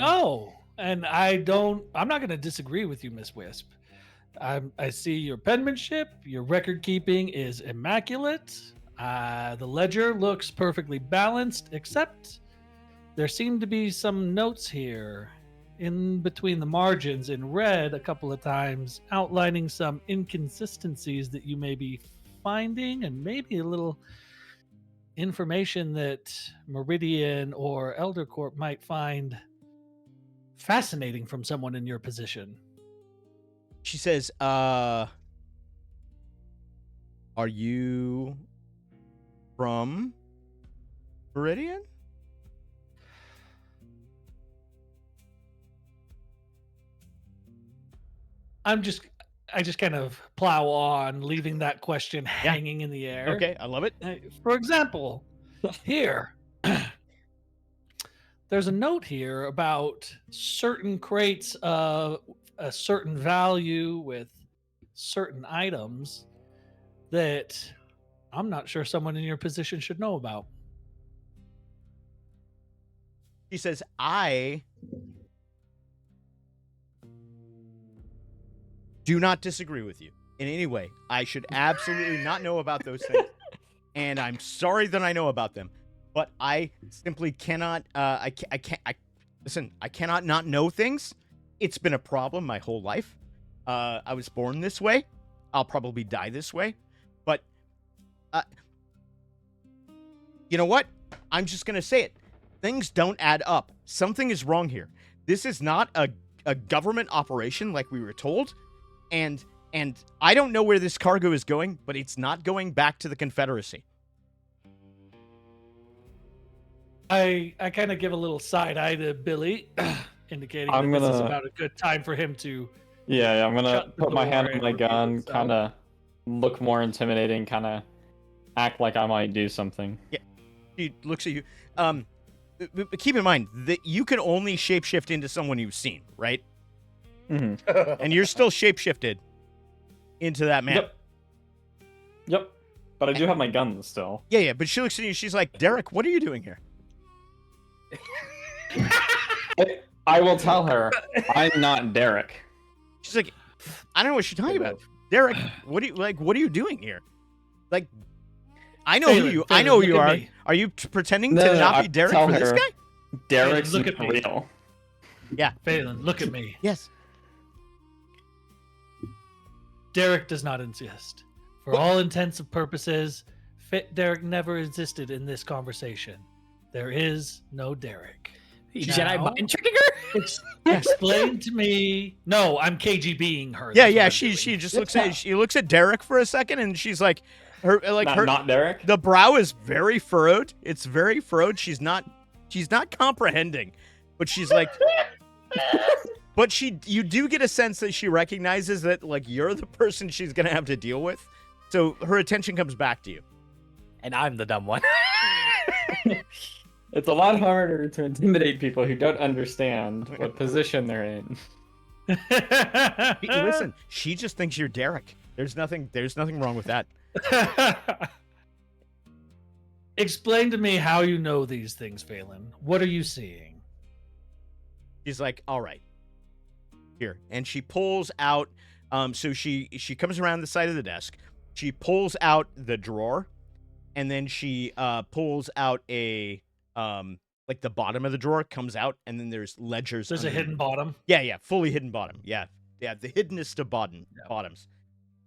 Oh, and I'm not going to disagree with you, Miss Wisp. I see your penmanship, your record keeping is immaculate. The ledger looks perfectly balanced, except there seem to be some notes here in between the margins in red a couple of times, outlining some inconsistencies that you may be finding, and maybe a little information that Meridian or Elder Corp might find fascinating from someone in your position. She says, "Are you from Meridian?" I just kind of plow on, leaving that question hanging in the air. Okay, I love it. For example, here, there's a note here about certain crates of a certain value with certain items that I'm not sure someone in your position should know about. She says, "I do not disagree with you in any way. I should absolutely not know about those things, and I'm sorry that I know about them. But I simply cannot. Listen. I cannot not know things. It's been a problem my whole life. I was born this way. I'll probably die this way. But you know what? I'm just gonna say it. Things don't add up. Something is wrong here. This is not a government operation like we were told. And I don't know where this cargo is going, but it's not going back to the Confederacy." I kind of give a little side eye to Billy, indicating that this is about a good time for him to. Yeah, I'm gonna shut the put my door hand on and my reveal gun, himself. kind of look more intimidating, kind of act like I might do something. She looks at you. But keep in mind that you can only shapeshift into someone you've seen, right? Mm-hmm. And you're still shapeshifted into that man. Yep. But I do have my gun still. Yeah. But she looks at you. She's like, "Derek, what are you doing here?" I will tell her I'm not Derek. She's like, "I don't know what you're talking about, Derek. What are you doing here? Like, I know who you Phelan, are. me. Are you pretending No, to not I be Derek tell for this her. guy?" Derek's Look not at me. real. Phelan, look at me. Yes. Derek does not exist. For all intents and purposes, Derek never existed in this conversation. There is no Derek. Jedi Now- mind tricking her? Explain to me. No, I'm KGBing her. Yeah. That's what I'm She doing. just looks at Derek for a second, and she's like, Not Derek. the brow is very furrowed. It's very furrowed. She's not comprehending, but she's like, but you do get a sense that she recognizes that like you're the person she's gonna have to deal with. So her attention comes back to you. and I'm the dumb one. It's a lot harder to intimidate people who don't understand what position they're in. Listen, she just thinks you're Derek. There's nothing wrong with that. Explain to me how you know these things, Phelan. What are you seeing? She's like, all right, here. And she pulls out, so she comes around the side of the desk. She pulls out the drawer, and then she pulls out a, like the bottom of the drawer comes out, and then there's ledgers. There's a underneath. hidden bottom. Yeah, fully hidden bottom. Yeah, the hiddenest of bottoms.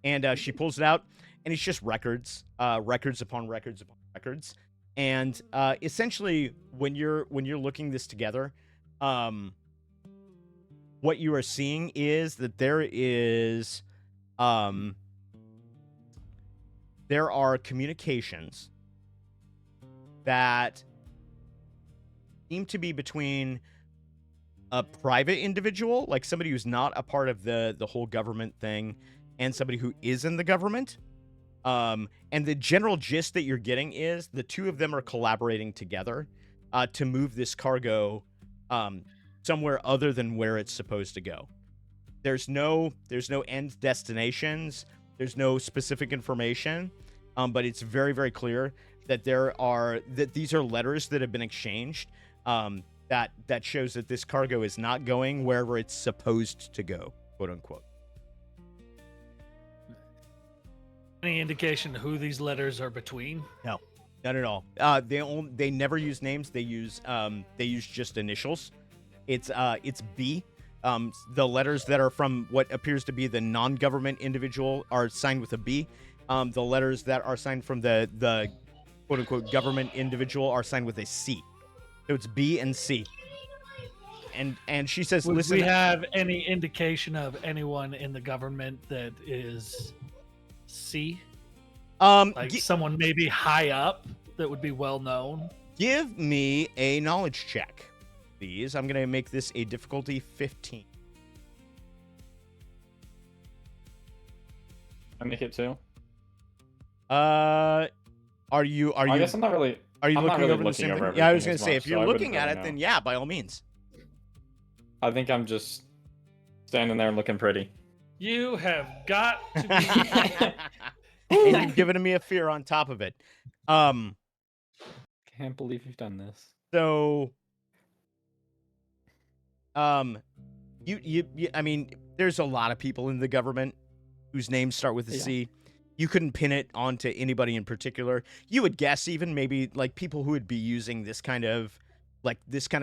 And she pulls it out, and it's just records, records upon records upon records. And essentially, when you're looking this together, what you are seeing is that there are communications that seem to be between a private individual, like somebody who's not a part of the whole government thing, and somebody who is in the government. And the general gist that you're getting is the two of them are collaborating together to move this cargo somewhere other than where it's supposed to go. There's no end destinations. There's no specific information, but it's very, very clear that these are letters that have been exchanged that shows that this cargo is not going wherever it's supposed to go, quote unquote. Any indication who these letters are between? No, not at all. They never use names. They use just initials. It's B. The letters that are from what appears to be the non-government individual are signed with a B. The letters that are signed from the quote unquote government individual are signed with a C. So it's B and C. And she says, Would listen. we have any indication of anyone in the government that is C? Like someone maybe high up that would be well known? Give me a knowledge check, please. I'm gonna make this a difficulty 15. I make it too. Are you? I guess I'm not really. Are you I'm not looking really over the looking same over thing? Yeah, I was everything gonna say as if much, you're so I looking wouldn't at really it, then know. yeah, by all means. I think I'm just standing there looking pretty. You have got to be. And you've given me a fear on top of it. Can't believe you've done this. So, you I mean, there's a lot of people in the government whose names start with a C. You couldn't pin it onto anybody in particular. You would guess even maybe like people who would be using this kind of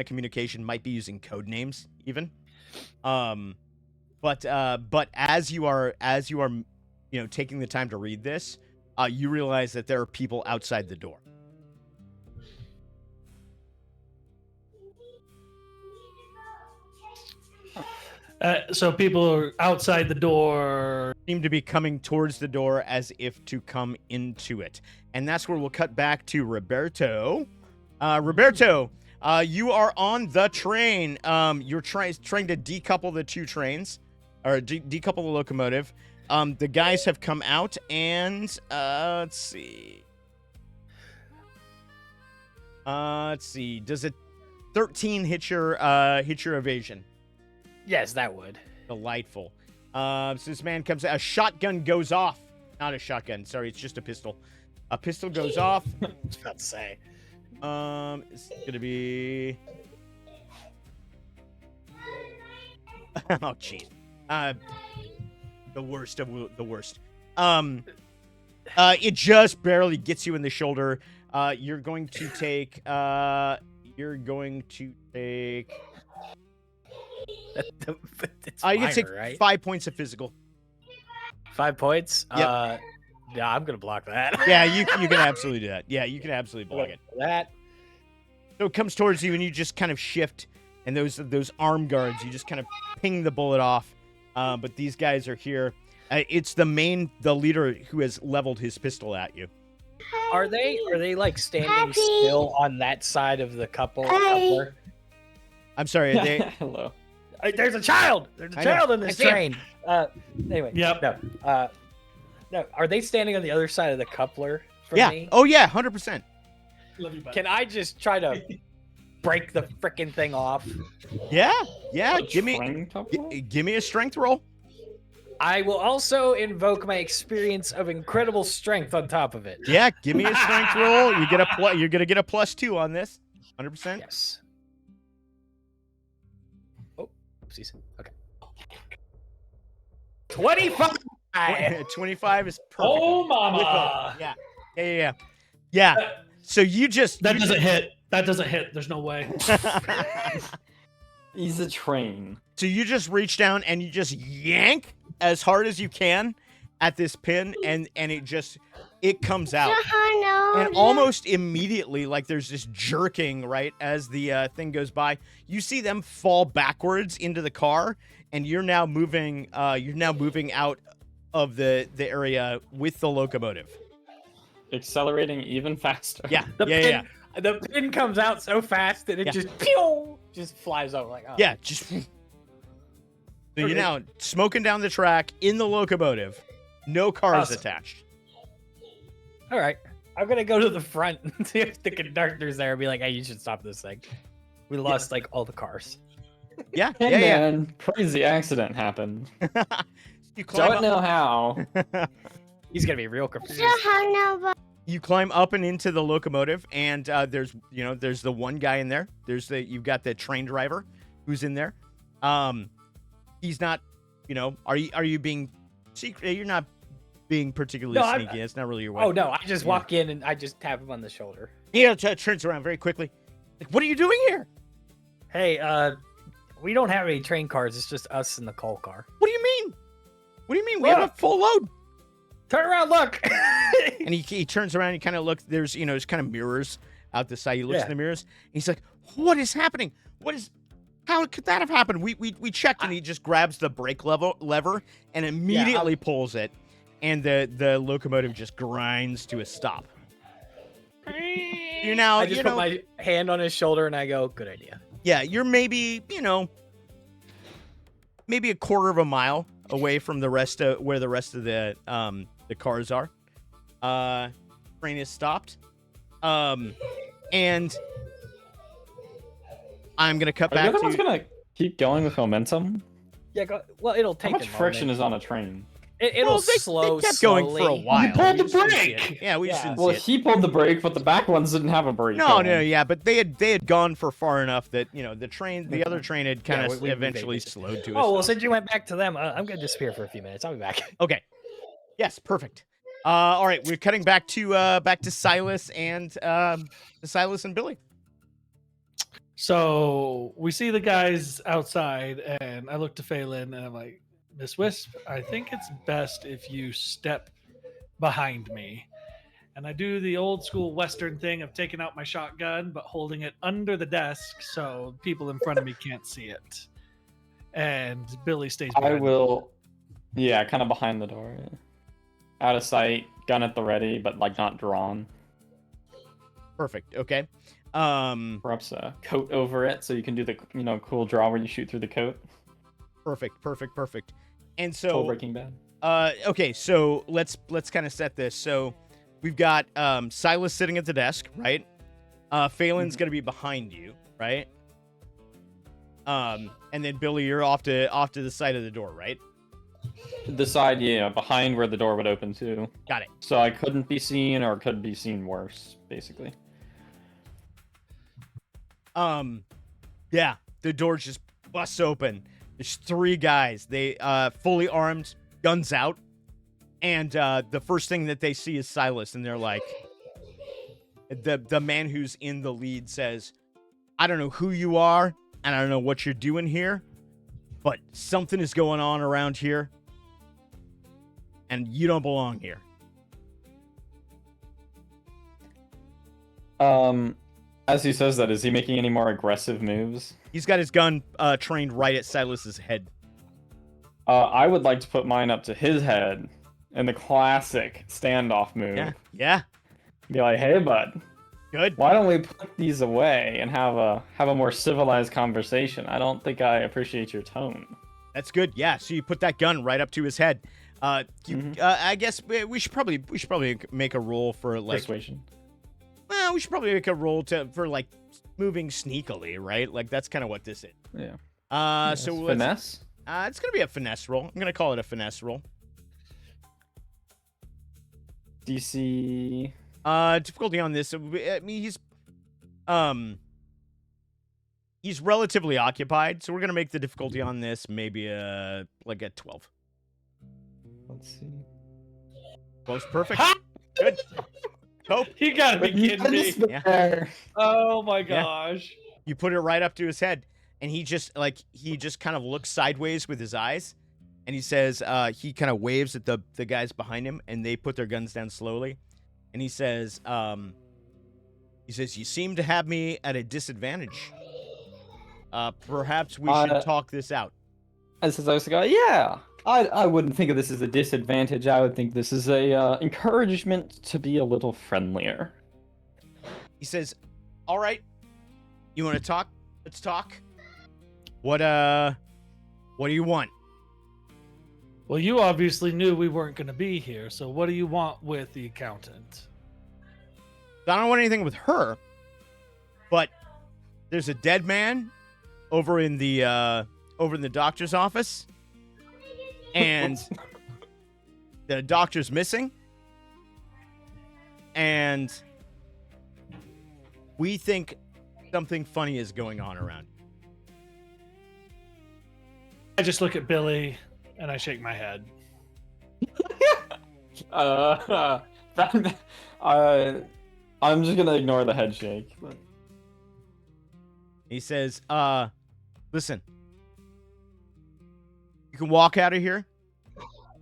communication might be using code names even. But as you are taking the time to read this, you realize that there are people outside the door. So people are outside the door. Seem to be coming towards the door as if to come into it. And that's where we'll cut back to Roberto. Roberto, you are on the train. You're trying to decouple the two trains, or decouple the locomotive. The guys have come out, and let's see. Does a 13 hit your evasion? Yes, that would. Delightful. So this man comes. A shotgun goes off. Not a shotgun. Sorry, it's just a pistol. A pistol goes off. I was about to say. It's gonna be. Oh, jeez. The worst of the worst. It just barely gets you in the shoulder. You're going to take. It's You can take minor, right? 5 points of physical. 5 points. Yep. Yeah, I'm gonna block that. Yeah, you can absolutely do that. Yeah, you can absolutely block it. That. So it comes towards you, and you just kind of shift, and those arm guards, you just kind of ping the bullet off. But these guys are here. It's the leader who has leveled his pistol at you. Are they like standing still on that side of the coupler? I'm sorry. Are they? Hello. There's a child. There's a child in this train. Anyway. Yep. No. No. Are they standing on the other side of the coupler for Yeah. me? Oh yeah, 100%. Love you, bud. Can I just try to break the freaking thing off? Yeah. Yeah. A Give me train top roll? give me a strength roll. I will also invoke my experience of incredible strength on top of it. Yeah. Give me a strength roll. You get a you're gonna get a +2 on this. 100%. Yes. Oh, oopsies. Okay. 25. 25 is perfect. Oh, With mama. both. Yeah. So you just That you doesn't hit. That doesn't hit. There's no way. He's a train. So you just reach down and you just yank as hard as you can at this pin, and it comes out. And almost immediately, like there's this jerking right as the thing goes by. You see them fall backwards into the car, and you're now moving. You're now moving out of the area with the locomotive. Accelerating even faster. Yeah, The yeah, pin, yeah, The pin comes out so fast that it Yeah. just flies over like. Oh. yeah. Just. So you're now smoking down the track in the locomotive. No cars Awesome. attached. All right. I'm gonna go to the front and see if the conductor's there and be like, "Hey, you should stop this thing. We lost like all the cars." Yeah, Hey yeah, man, crazy accident happened. yeah. You climb Don't know how. He's gonna be real confused. You climb up and into the locomotive, and there's the one guy in there. You've got the train driver who's in there. He's not, are you being secret? You're not being particularly No, I'm- sneaky. It's not really your way. Oh no! I just Yeah. walk in and I just tap him on the shoulder. He turns around very quickly. Like, what are you doing here? Hey, we don't have any train cars. It's just us and the coal car. What do you mean? What do you mean? We have a Look. full load. Turn around, look. And he turns around. He kind of looks. There's kind of mirrors out the side. He looks Yeah. in the mirrors. And he's like, "What is happening? How could that have happened?" We checked, and he just grabs the brake lever and immediately pulls it, and the locomotive just grinds to a stop. You're now, I just put my hand on his shoulder and I go, "Good idea." yeah, you're maybe maybe a quarter of a mile away from the rest of where the rest of the cars are. Train is stopped. And I'm gonna cut Are the back other to ones gonna keep going with momentum? Yeah. Well, it'll How take much a moment. friction is on a train? It'll Well, slow. They kept going for a slowly. while. You pulled We the just didn't see brake! it. Yeah, we just Yeah. didn't Well, see it. he pulled the brake, but the back ones didn't have a brake. No, going. yeah, but they had gone for far enough that the other train had kind of we eventually vacated. slowed to a Oh well, stop. since you went back to them, I'm gonna disappear for a few minutes. I'll be back. Okay. Yes, perfect. All right, we're cutting back to Silas and Billy. So we see the guys outside, and I look to Phelan, and I'm like, Miss Wisp, I think it's best if you step behind me. And I do the old school Western thing of taking out my shotgun, but holding it under the desk so people in front of me can't see it. And Billy stays I behind me. will. Yeah, kind of behind the door. Yeah. Out of sight, gun at the ready, but like not drawn. Perfect. Okay. Perhaps a coat over it, so you can do the cool draw where you shoot through the coat. Perfect. And Full so Breaking Bad. okay, so let's kind of set this. So we've got Silas sitting at the desk, right? Phelan's gonna be behind you, right? And then Billy, you're off to the side of the door, right? The side, yeah, behind where the door would open to. Got it. So I couldn't be seen, or could be seen worse, basically. Yeah, the door just busts open. There's 3 guys. They fully armed, guns out, and the first thing that they see is Silas, and they're like, the man who's in the lead says, "I don't know who you are, and I don't know what you're doing here, but something is going on around here, and you don't belong here." As he says that, is he making any more aggressive moves? He's got his gun trained right at Silas's head. I would like to put mine up to his head in the classic standoff move. Yeah. Be like, "Hey, bud, Good. why don't we put these away and have a more civilized conversation? I don't think I appreciate your tone." That's good. Yeah. So you put that gun right up to his head. I guess we should probably make a roll for like. Persuasion. Well, we should probably make a roll for like moving sneakily, right? Like that's kind of what this is. Yeah. So let's, finesse. it's gonna be a finesse roll. I'm gonna call it a finesse roll. DC. Difficulty on this. I mean, he's relatively occupied, so we're gonna make the difficulty on this maybe like a 12. Let's see. Close, perfect. Good. Cope. You gotta be kidding me. Yeah. Oh my Yeah. gosh. You put it right up to his head, and he just kind of looks sideways with his eyes, and he says, he kind of waves at the guys behind him, and they put their guns down slowly, and he says, you seem to have me at a disadvantage. Perhaps we should talk this out. And since I was like, yeah, I wouldn't think of this as a disadvantage. I would think this is a encouragement to be a little friendlier. He says, all right, you want to talk? Let's talk. What do you want? Well, you obviously knew we weren't going to be here, so what do you want with the accountant? I don't want anything with her, but there's a dead man over in the doctor's office, and the doctor's missing, and we think something funny is going on around. I just look at Billy and I shake my head. I'm just gonna ignore the head shake. But... He says, listen, you can walk out of here.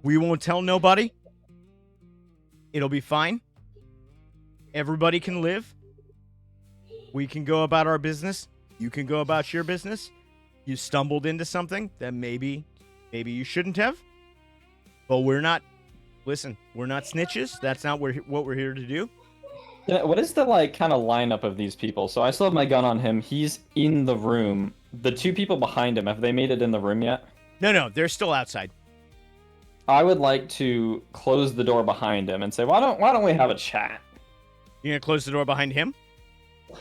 We won't tell nobody. It'll be fine. Everybody can live. We can go about our business. You can go about your business. You stumbled into something that maybe you shouldn't have. But we're not snitches. That's not what we're here to do. Yeah, what is the kind of lineup of these people? So I still have my gun on him. He's in the room. The two people behind him, have they made it in the room yet? No, they're still outside. I would like to close the door behind him and say, why don't we have a chat? You're gonna close the door behind him,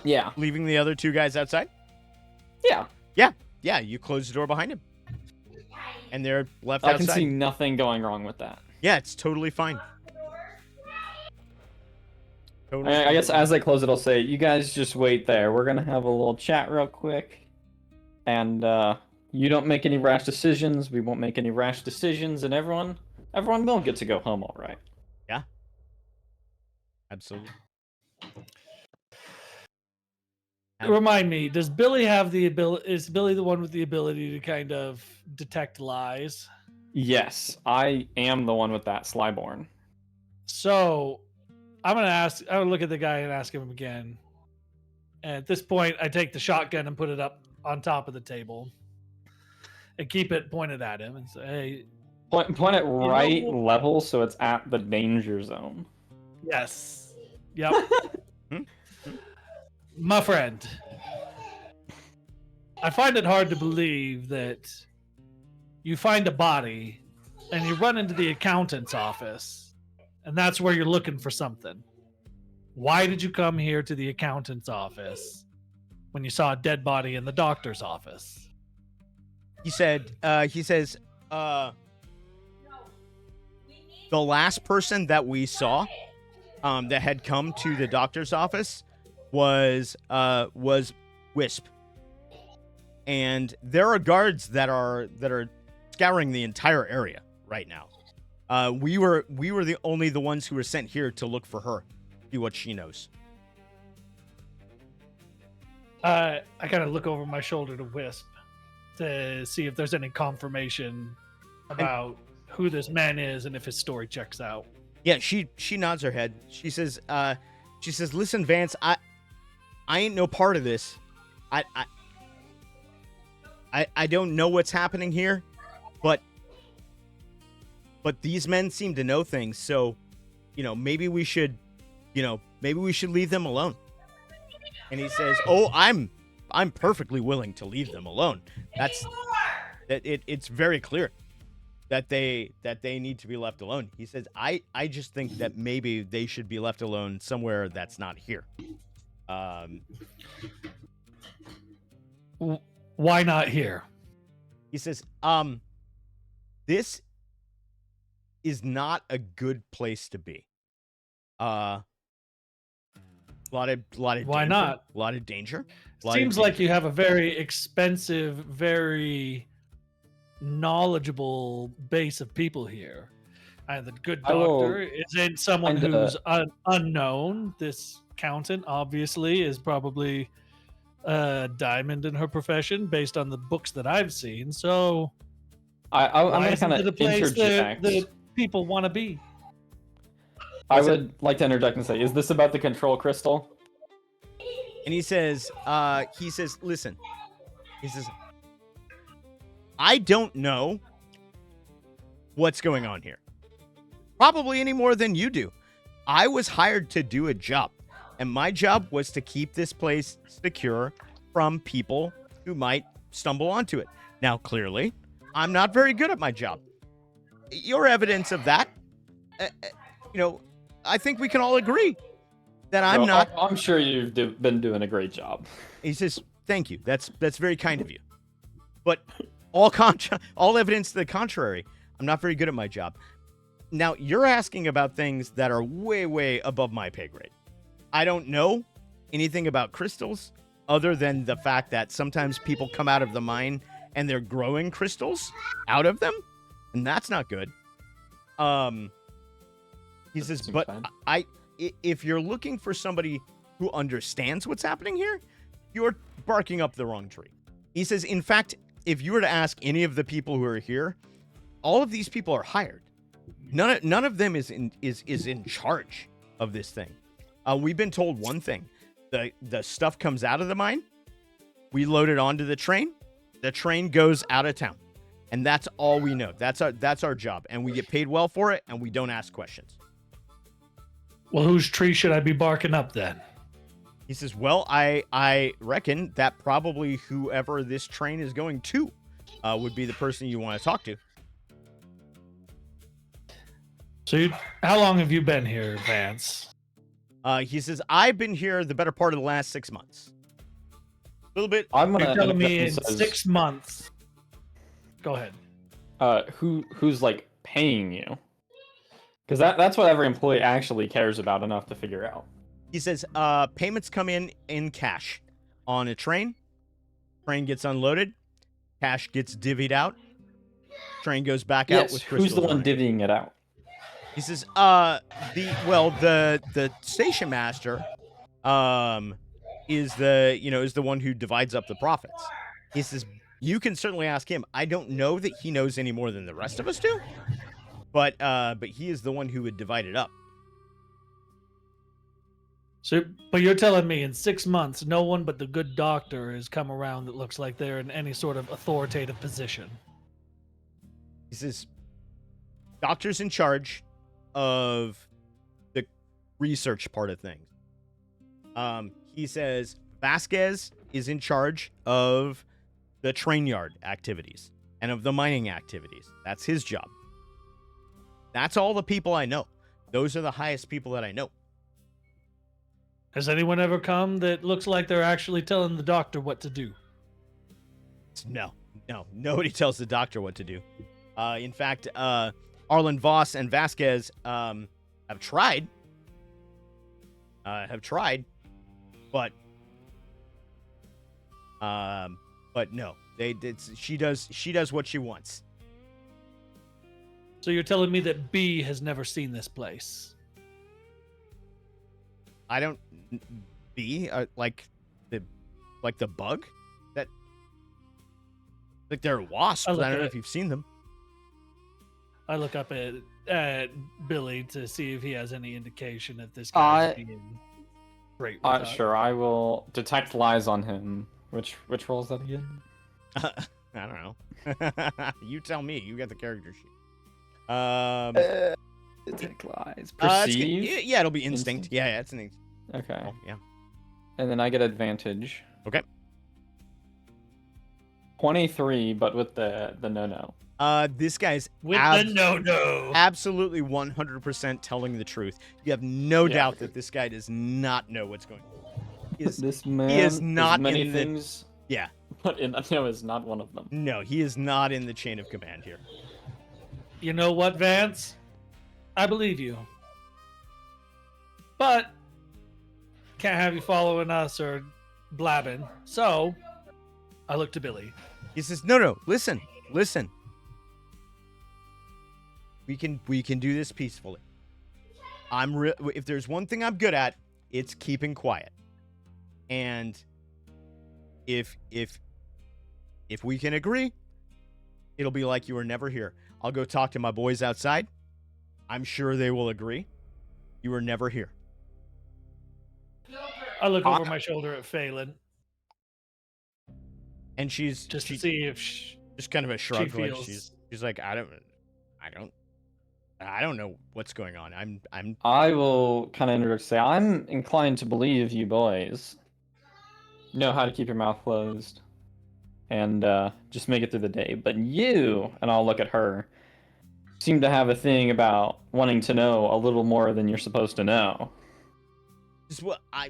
Yeah. leaving the other two guys outside? Yeah. Yeah, you close the door behind him. And they're left I outside. can see nothing going wrong with that. Yeah, it's totally fine. Totally I guess as I close it, I'll say, you guys just wait there. We're going to have a little chat real quick. And you don't make any rash decisions. We won't make any rash decisions. And everyone will get to go home all right. Yeah. Absolutely. Remind me, does Billy have the ability? Is Billy the one with the ability to kind of detect lies? Yes, I am the one with that, Slyborn. So I'm gonna look at the guy and ask him again. And at this point, I take the shotgun and put it up on top of the table and keep it pointed at him and say, "Hey, Point it right level so it's at the danger zone." yes, yep." My friend, I find it hard to believe that you find a body and you run into the accountant's office and that's where you're looking for something. Why did you come here to the accountant's office when you saw a dead body in the doctor's office? He says, the last person that we saw that had come to the doctor's office was Wisp. And there are guards that are scouring the entire area right now. We were the ones who were sent here to look for her, see what she knows. I kind of look over my shoulder to Wisp to see if there's any confirmation about who this man is and if his story checks out. Yeah, she nods her head. She says, listen, Vance, I ain't no part of this. I don't know what's happening here, but these men seem to know things, so maybe we should leave them alone. And he says, "Oh, I'm perfectly willing to leave them alone. It's very clear." that they need to be left alone. He says, I just think that maybe they should be left alone somewhere that's not here. Why not here? He says, this is not a good place to be. A lot of Why danger, not? A lot of danger. Seems like you have a very expensive, very knowledgeable base of people here. And the good I will doctor isn't someone kinda- who's unknown. This accountant obviously is probably a diamond in her profession based on the books that I've seen. So I'm why gonna isn't kind it of a place interject. that people want to be? I would like to interject and say, is this about the control crystal? And he says, listen, he says, I don't know what's going on here. Probably any more than you do. I was hired to do a job, and my job was to keep this place secure from people who might stumble onto it. Now, clearly, I'm not very good at my job. Your evidence of that, I think we can all agree that I'm Well, not. I'm sure you've been doing a great job. He says, thank you. That's very kind of you. But all evidence to the contrary, I'm not very good at my job. Now, you're asking about things that are way, way above my pay grade. I don't know anything about crystals other than the fact that sometimes people come out of the mine and they're growing crystals out of them, and that's not good. He says, Seems but fine. if you're looking for somebody who understands what's happening here, you're barking up the wrong tree. He says, in fact, if you were to ask any of the people who are here, all of these people are hired. None of them is in charge of this thing. We've been told one thing: the stuff comes out of the mine, we load it onto the train goes out of town, and that's all we know. That's our job, and we get paid well for it, and we don't ask questions. Well, whose tree should I be barking up then? He says, well, I reckon that probably whoever this train is going to would be the person you want to talk to. So, how long have you been here, Vance? He says, I've been here the better part of the last 6 months. A little bit. I'm gonna You're telling me in interject and 6 months. Go ahead. who's like paying you? Because that's what every employee actually cares about enough to figure out. He says, payments come in cash on a train. Train gets unloaded. Cash gets divvied out. Train goes back out with crystals. Who's the one on it. divvying it out? He says, the station master, is the one who divides up the profits. He says, you can certainly ask him. I don't know that he knows any more than the rest of us do, but he is the one who would divide it up. So, but you're telling me in 6 months, no one but the good doctor has come around that looks like they're in any sort of authoritative position. He says, doctor's in charge of the research part of things. He says Vasquez is in charge of the train yard activities and of the mining activities. That's his job. That's all the people I know. Those are the highest people that I know. Has anyone ever come that looks like they're actually telling the doctor what to do? No, nobody tells the doctor what to do. In fact, Arlen Voss and Vasquez have tried, but no, she does what she wants. So you're telling me that B has never seen this place? I don't be like the bug that like they're wasps. I don't know if you've seen them. I look up at Billy to see if he has any indication of this guy being great. Sure, I will detect lies on him. Which role is that again? I don't know. You tell me. You got the character sheet. Detect lies. Perceive? Yeah, it'll be instinct. Yeah, it's an instinct. Okay. Oh, yeah. And then I get advantage. Okay. 23, but with the no. This guy's With the no. absolutely 100% telling the truth. You have no Yeah. doubt that this guy does not know what's going on. This man is not many in the- things, Yeah. but is not one of them. No, he is not in the chain of command here. You know what, Vance? I believe you. But can't have you following us or blabbing. So I look to Billy. He says, "No, listen. We can do this peacefully. If there's one thing I'm good at, it's keeping quiet. And if we can agree, it'll be like you were never here. I'll go talk to my boys outside. I'm sure they will agree. You were never here." I look over my shoulder at Phelan And she's just to see if just kind of a shrug. Like feels- she's like, I don't know what's going on. I'm I will kind of interject and say, I'm inclined to believe you boys know how to keep your mouth closed and just make it through the day. But you, and I'll look at her, seem to have a thing about wanting to know a little more than you're supposed to know. just what I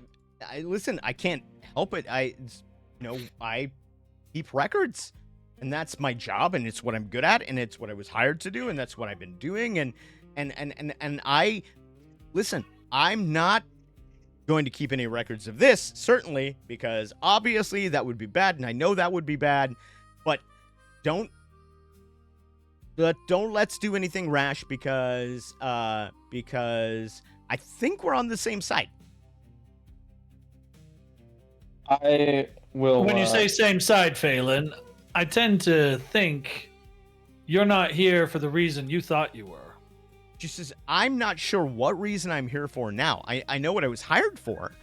listen. I can't help it. I keep records, and that's my job, and it's what I'm good at, and it's what I was hired to do, and that's what I've been doing. And I listen. I'm not going to keep any records of this, certainly, because obviously that would be bad, and I know that would be bad. But don't let's do anything rash because I think we're on the same side. I will. When you say same side, Phelan, I tend to think you're not here for the reason you thought you were. She says, I'm not sure what reason I'm here for now. I know what I was hired for.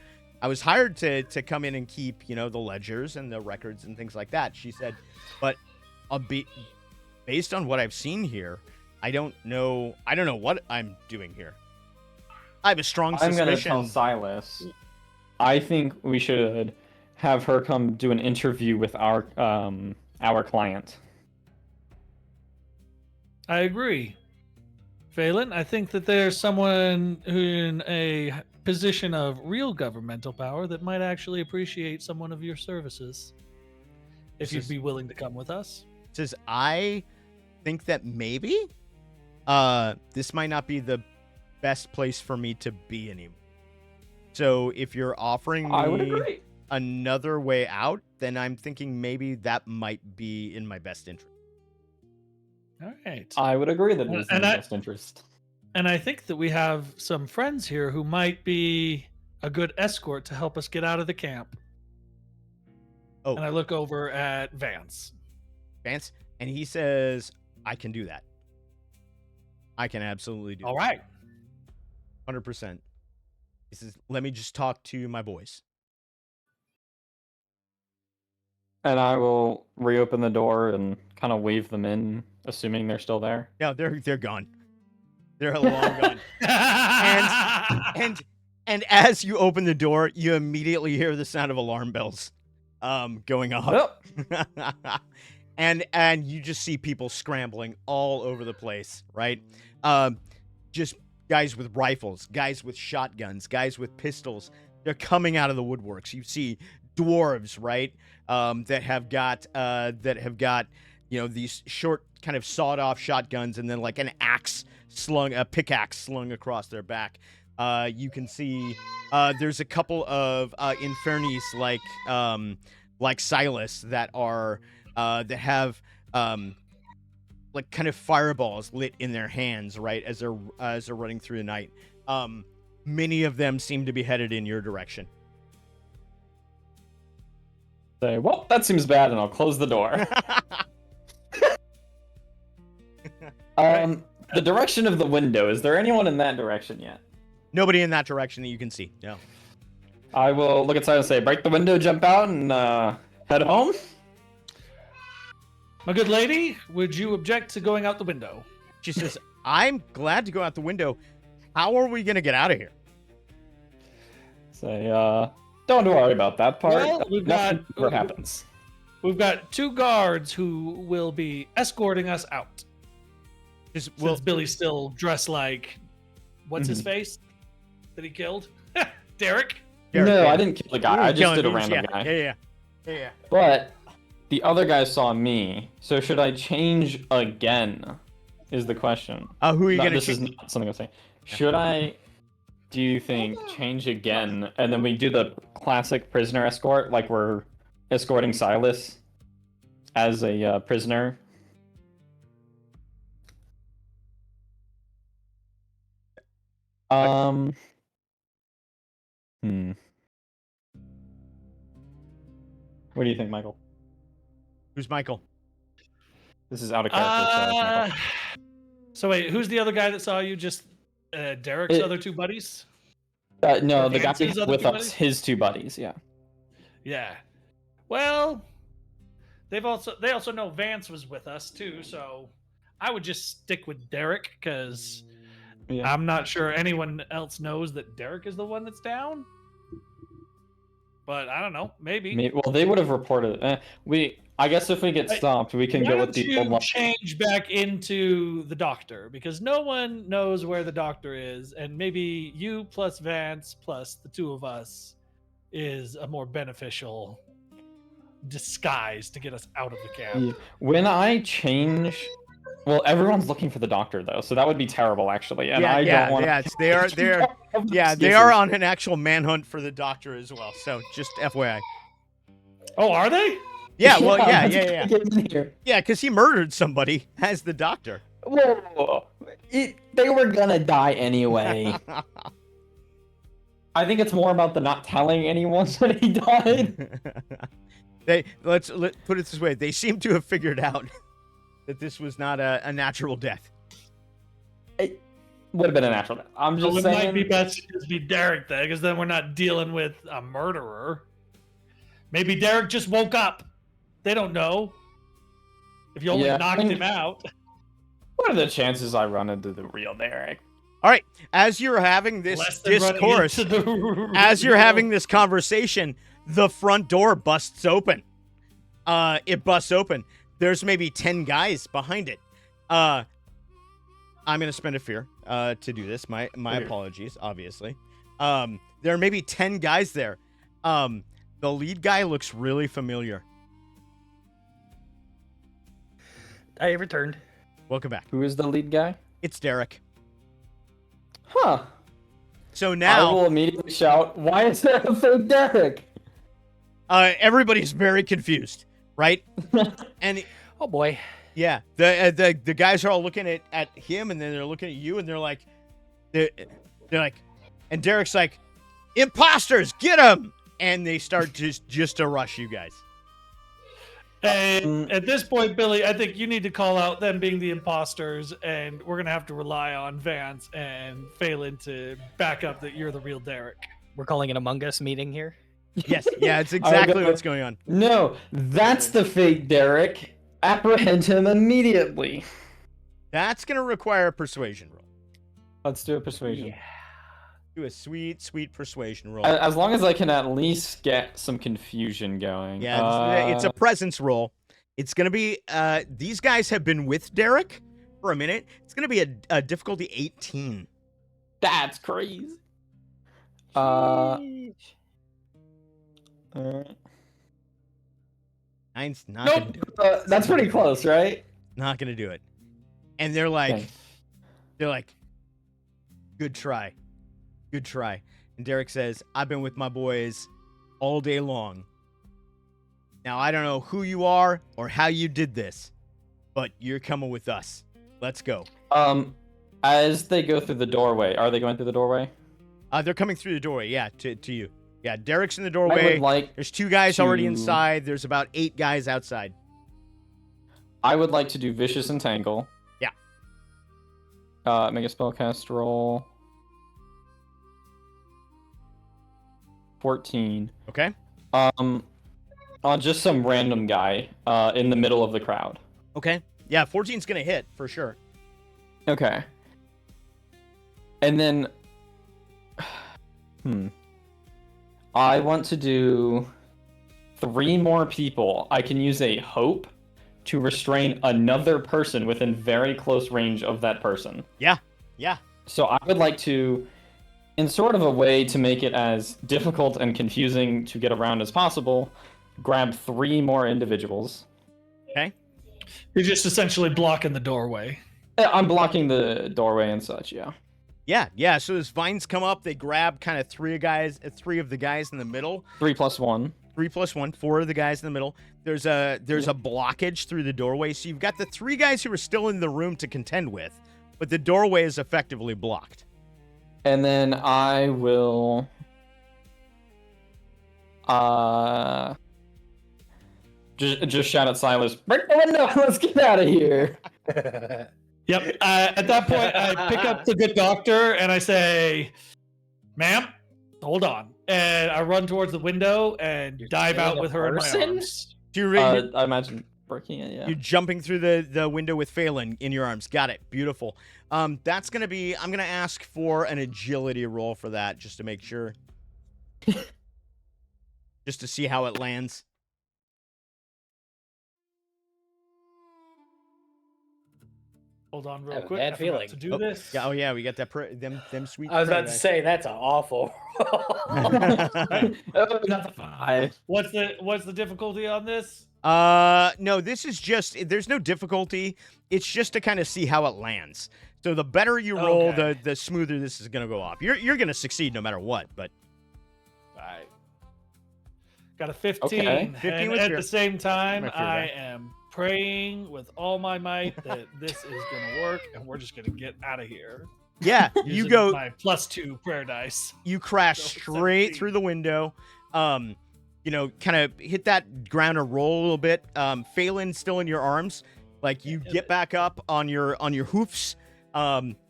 I was hired to come in and keep, the ledgers and the records and things like that. She said, but based on what I've seen here, I don't know what I'm doing here. I have a strong suspicion. I'm going to tell Silas. I think we should have her come do an interview with our client. I agree. Phelan, I think that there's someone who in a position of real governmental power that might actually appreciate someone of your services. If you'd be willing to come with us. Says, I think that maybe this might not be the best place for me to be anymore. So if you're offering I would me agree. another way out, then I'm thinking maybe that might be in my best interest. All right. I would agree that it is in And the I- best interest. And I think that we have some friends here who might be a good escort to help us get out of the camp. Oh, And I look over at Vance. Vance, and he says, I can do that. I can absolutely do All that. right. 100%. He says, let me just talk to my boys. And I will reopen the door and kind of wave them in, assuming they're still there. No, they're gone. They're long gone. And as you open the door, you immediately hear the sound of alarm bells going off. Oh, and you just see people scrambling all over the place, right? Just guys with rifles, guys with shotguns, guys with pistols. They're coming out of the woodworks. You see dwarves, right? That have got these short kind of sawed off shotguns and then like a pickaxe slung across their back. You can see there's a couple of infernis like Silas that have like kind of fireballs lit in their hands, right, as they're running through the night. Many of them seem to be headed in your direction. say, well, that seems bad, and I'll close the door. The direction of the window, is there anyone in that direction yet? Nobody in that direction that you can see. No. I will look outside and say, break the window, jump out, and head home. My good lady, would you object to going out the window? She says, I'm glad to go out the window. How are we going to get out of here? Say, don't worry about that part. Well, we've got- Nothing ever happens. we've got 2 guards who will be escorting us out. Since Billy's still dressed like, what's his face that he killed? Derek? No, I didn't kill the guy. I just did a dudes, random guy. Yeah. But the other guy saw me, so should I change again? Is the question. Who are you gonna? This is not something I'm saying. Should I? Do you think change again, and then we do the classic prisoner escort, like we're escorting Silas as a prisoner? What do you think, Michael? Who's Michael? This is out of character. So, it's Michael. So wait, who's the other guy that saw you? Just Derek's other 2 buddies? No, the guy Vance's other with 2 us, buddies? his 2 buddies. Yeah. Yeah. Well, they also know Vance was with us too, so I would just stick with Derek because I'm not sure anyone else knows that Derek is the one that's down. But I don't know, maybe. Well, they would have reported. I guess if we get stopped, we can go with the old one. Change back into the doctor because no one knows where the doctor is, and maybe you plus Vance plus the 2 of us is a more beneficial disguise to get us out of the camp. Yeah. When I change, well, everyone's looking for the doctor though, so that would be terrible actually. And I don't want. They are on an actual manhunt for the doctor as well. So just FYI. Oh, are they? Yeah. Well, yeah. Yeah, because he murdered somebody as the doctor. Whoa! They were gonna die anyway. I think it's more about the not telling anyone that he died. Let's put it this way: they seem to have figured out that this was not a natural death. It would have been a natural death. I'm just saying. It might be best to just be Derek then, because then we're not dealing with a murderer. Maybe Derek just woke up. They don't know. If you only knocked him out. What are the chances I run into the real Derek? All right, as you're having this discourse, as you're having this conversation, the front door busts open. It busts open. There's maybe 10 guys behind it. I'm gonna spend a fear to do this. My apologies, obviously. There are maybe 10 guys there. The lead guy looks really familiar. I returned. Welcome back. Who is the lead guy? It's Derek. Huh. So now I will immediately shout, "Why is there a fake Derek?" Everybody's very confused, right? And oh boy, yeah, the guys are all looking at him, and then they're looking at you, and they're like, and Derek's like, "Imposters, get him!" And they start just to rush you guys. And at this point, Billy, I think you need to call out them being the imposters, and we're gonna have to rely on Vance and Phelan to back up that you're the real Derek. We're calling an Among Us meeting here. Yes, yeah, it's exactly what's going on. No, that's the fake Derek. Apprehend him immediately. That's gonna require a persuasion roll. Let's do a persuasion. Yeah. Do a sweet persuasion roll. As long as I can at least get some confusion going. Yeah, it's a presence roll. It's going to be, these guys have been with Derek for a minute. It's going to be a difficulty 18. That's crazy. Nine's not going to do it. That's pretty close, right? Not going to do it. And they're like, good try. Good try. And Derek says, I've been with my boys all day long. Now, I don't know who you are or how you did this, but you're coming with us. Let's go. As they go through the doorway, are they going through the doorway? They're coming through the doorway, yeah, to you. Yeah, Derek's in the doorway. There's 2 guys already inside. There's about 8 guys outside. I would like to do Vicious Entangle. Yeah. Make a spellcast roll. 14. Okay. On just some random guy in the middle of the crowd. Okay. Yeah, 14's gonna hit for sure. Okay. And then I want to do 3 more people, I can use a hope to restrain another person within very close range of that person. Yeah. So I would like to, in sort of a way to make it as difficult and confusing to get around as possible, grab 3 more individuals. Okay. You're just essentially blocking the doorway. I'm blocking the doorway and such, yeah. Yeah. So as vines come up, they grab kind of 3 of the guys in the middle. 3 plus 1. 3 plus 1, 4 of the guys in the middle. There's a blockage through the doorway, so you've got the 3 guys who are still in the room to contend with, but the doorway is effectively blocked. And then I will just shout at Silas, break the window, let's get out of here. Yep. At that point, I pick up the good doctor and I say, "Ma'am, hold on." And I run towards the window and dive out with her in my arms. I imagine breaking it, yeah. You're jumping through the window with Phelan in your arms. Got it. Beautiful. That's going to be... I'm going to ask for an agility roll for that, just to make sure. Just to see how it lands. Hold on real I have a quick. bad I forgot feeling. to do this. Yeah, we got that them sweet... I was about to prey say that's an awful. Not the 5. What's the difficulty on this? No, this is just... There's no difficulty. It's just to kind of see how it lands. So the better you roll, Okay. the smoother this is going to go off. You're going to succeed no matter what, but... All right. Got a 15. Okay. 15 and with at your- the same time, with your I guy. am praying with all my might that this is going to work and we're just going to get out of here. Yeah, you Using go... my +2 prayer dice. You crash So, straight 17. through the window. Kind of hit that ground and roll a little bit. Phelan's still in your arms. Like you get back up on your hoofs,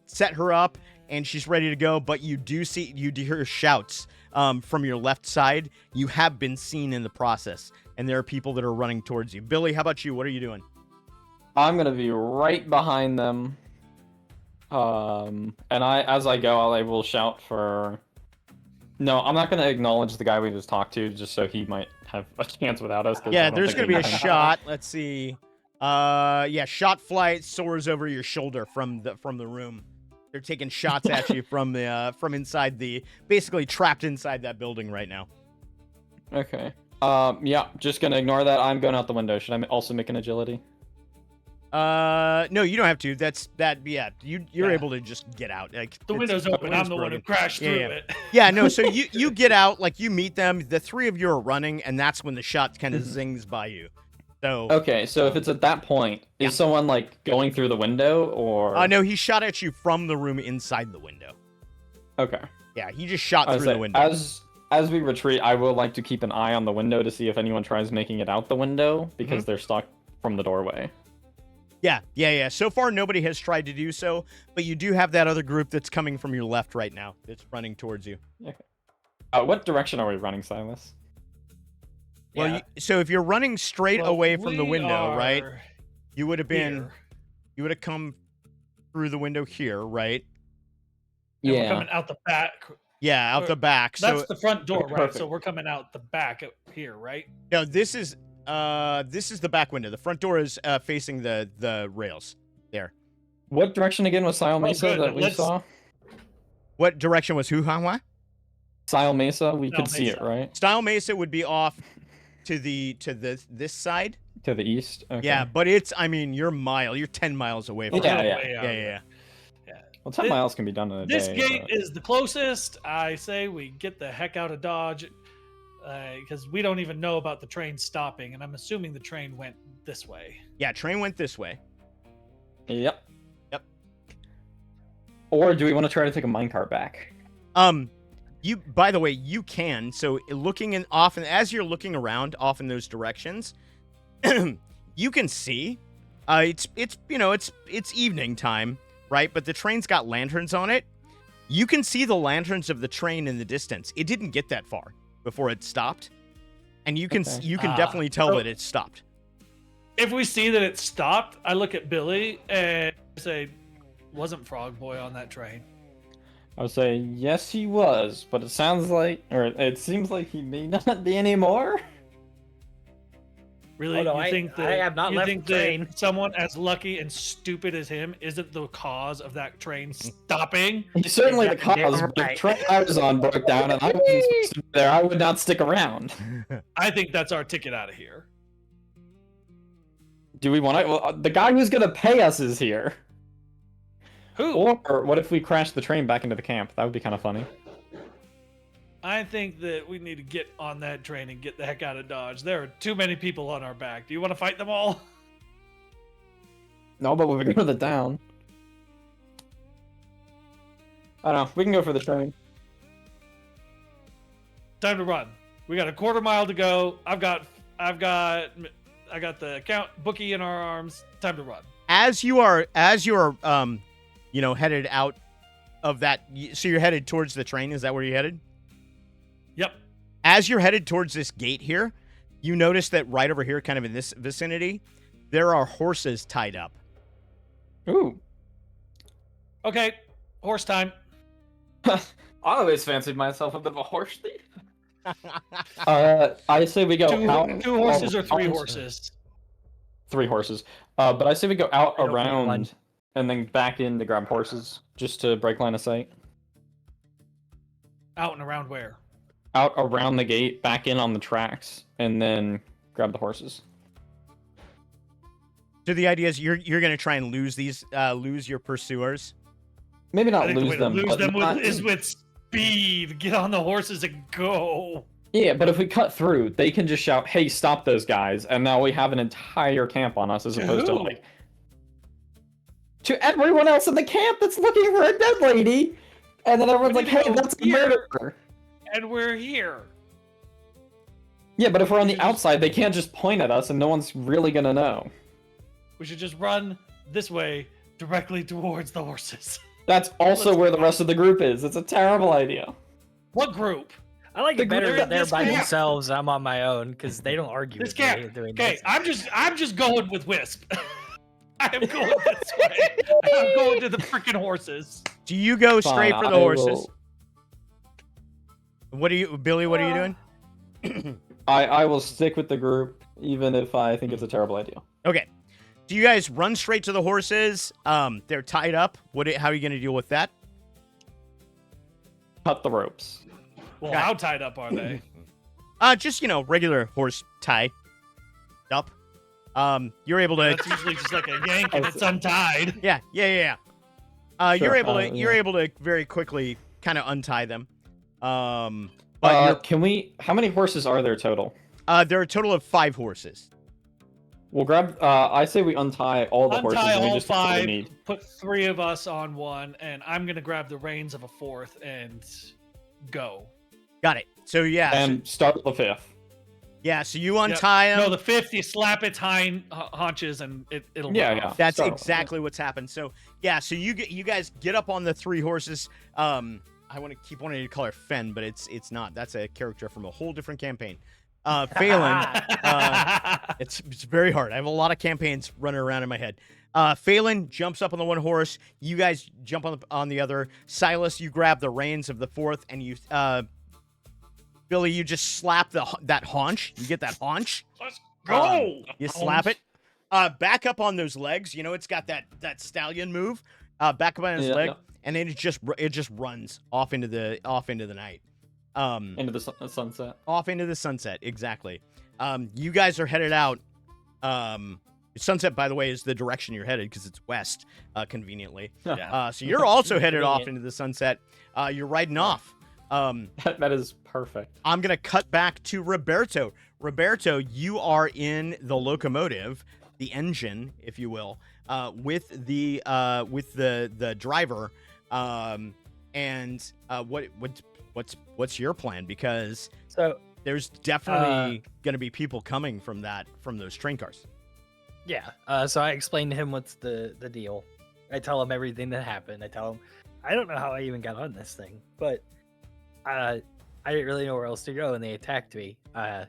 set her up, and she's ready to go. But you do hear shouts from your left side. You have been seen in the process, and there are people that are running towards you. Billy, how about you? What are you doing? I'm gonna be right behind them. And as I go, I will shout for... No, I'm not gonna acknowledge the guy we just talked to, just so he might have a chance without us. 'cause I Yeah, don't there's think gonna be we a can- shot. Let's see. Shot flight soars over your shoulder from the room. They're taking shots at you from inside basically trapped inside that building right now. Okay. Yeah, just gonna ignore that. I'm going out the window. Should I also make an agility? No, you don't have to. Yeah, you're Yeah. able to just get out. Like The window's open. I'm the one who crashed Yeah, through yeah. it. Yeah, no. So you get out, like you meet them. The 3 of you are running, and that's when the shot kind of zings by you. So Okay, so if it's at that point, Yeah. is someone like going through the window or? no, he shot at you from the room inside the window. Okay. Yeah, he just shot I through was the saying, window. as we retreat, I will like to keep an eye on the window to see if anyone tries making it out the window because Mm-hmm. they're stuck from the doorway. Yeah. So far, nobody has tried to do so, but you do have that other group that's coming from your left right now. That's running towards you. What direction are we running, Silas? Well, Yeah. so if you're running straight Well, away from the we window, right? are You would have been. here, You would have come through the window here, right? and we're coming out the back. Yeah, out Or- the back. That's So the front door, right? Perfect. So we're coming out the back here, right? no, this is the back window. The front door is facing the rails. There. What direction again was Sile Mesa good. that we Let's- saw? What direction was who? What? Sile Mesa, we Sile could see it, Mesa. right? Style Mesa would be off to this side. To the east. Okay. Yeah, but it's. I mean, you're 10 miles away from. Yeah, it. yeah. Way out. Yeah. Well, 10 This- miles can be done in a This day. gate but- is the closest. I say we get the heck out of Dodge because we don't even know about the train stopping, and I'm assuming the train went this way. Yeah, train went this way. Yep. Yep. Or do we want to try to take a minecart back? You. By the way, you can. So looking in often as you're looking around off in those directions, you can see. It's evening time, right? But the train's got lanterns on it. You can see the lanterns of the train in the distance. It didn't get that far before it stopped, and you can Okay. you can Ah, definitely tell so- that it stopped. If we see that it stopped, I look at Billy and say, "Wasn't Frog Boy on that train?" I would say yes, he was, but it seems like he may not be anymore. Really? Oh, no, you I- think that I have not you left think the train. that someone as lucky and stupid as him isn't the cause of that train stopping? He's certainly the Exactly, cause, damn but if right. train I was on broke down and I wasn't supposed to be there, I would not stick around. I think that's our ticket out of here. Do we want to? Well, the guy who's gonna pay us is here. Who? Or what if we crash the train back into the camp? That would be kind of funny. I think that we need to get on that train and get the heck out of Dodge. There are too many people on our back. Do you want to fight them all? No, but we go to the town. I don't know. We can go for the train. Time to run. We got a quarter mile to go. I've got the account bookie in our arms. Time to run. As you are headed out of that, so you're headed towards the train. Is that where you're headed? Yep. As you're headed towards this gate here, you notice that right over here, kind of in this vicinity, there are horses tied up. Ooh. Okay. Horse time. I always fancied myself a bit of a horse thief. I say we go out. Two horses or three around- horses? 3 horses. But I say we go out I don't need around one. and then back in to grab horses, just to break line of sight. Out and around where? Out around the gate, back in on the tracks, and then grab the horses. So the idea is you're going to try and lose your pursuers. Maybe I not think the lose way to them, lose but them not- is with speed. Get on the horses and go. Yeah, but if we cut through, they can just shout, "Hey, stop those guys!" And now we have an entire camp on us, as opposed to who? like to everyone else in the camp that's looking for a dead lady, and then everyone's We like, need to "Hey, go that's a here." murderer." And we're here. Yeah, but if we're on the We should just- outside, they can't just point at us, and no one's really gonna know. We should just run this way directly towards the horses. That's also Let's where the go. rest of the group is. It's a terrible idea. What group? I like it better They're that in they're this by camp. themselves. I'm on my own because they don't argue This with me camp. doing Okay, this. I'm just going with Wisp. I'm going this way. I'm going to the freaking horses. Do you go straight Fine, for the I horses? will- What are you, Billy? What are you doing? I will stick with the group, even if I think it's a terrible idea. Okay. Do you guys run straight to the horses? They're tied up. How are you going to deal with that? Cut the ropes. Well, Got it. how tied up are they? Just regular horse tie up. You're able to. That's usually just like a yank and it's untied. Yeah. You're Sure, able to. You're yeah. able to very quickly kind of untie them. But Can we? How many horses are there total? there are a total of 5 horses. We'll grab. I say we untie all the horses. Untie And we all just take what we 5, need. put 3 of us on one, and I'm gonna grab the reins of a 4th and go. Got it. So yeah. And start the 5th. So you untie them. No, the 5th, you slap its haunches and it'll Yeah, run yeah. off. That's So- exactly what's happened. So yeah, so you guys get up on the 3 horses. I want to keep wanting to call her Fen, but it's not. That's a character from a whole different campaign. Phelan, it's very hard. I have a lot of campaigns running around in my head. Phelan jumps up on the one horse. You guys jump on the other. Silas, you grab the reins of the 4th, and you Billy, you just slap that haunch. You get that haunch. Let's go. You slap it. Back up on those legs. It's got that stallion move. Back up on his Yeah, leg, yeah. and then it just runs off into the night. Into the sunset. Off into the sunset. Exactly. You guys are headed out. Sunset, by the way, is the direction you're headed because it's west, conveniently. Yeah. So you're also headed off Convenient. into the sunset. You're riding off. That is perfect. I'm gonna cut back to Roberto. Roberto, you are in the locomotive, the engine, if you will, with the driver. What's your plan? Because So there's definitely gonna be people coming from those train cars. yeah, so I explained to him what's the deal. I tell him everything that happened. I tell him I don't know how I even got on this thing, but I didn't really know where else to go, and they attacked me. But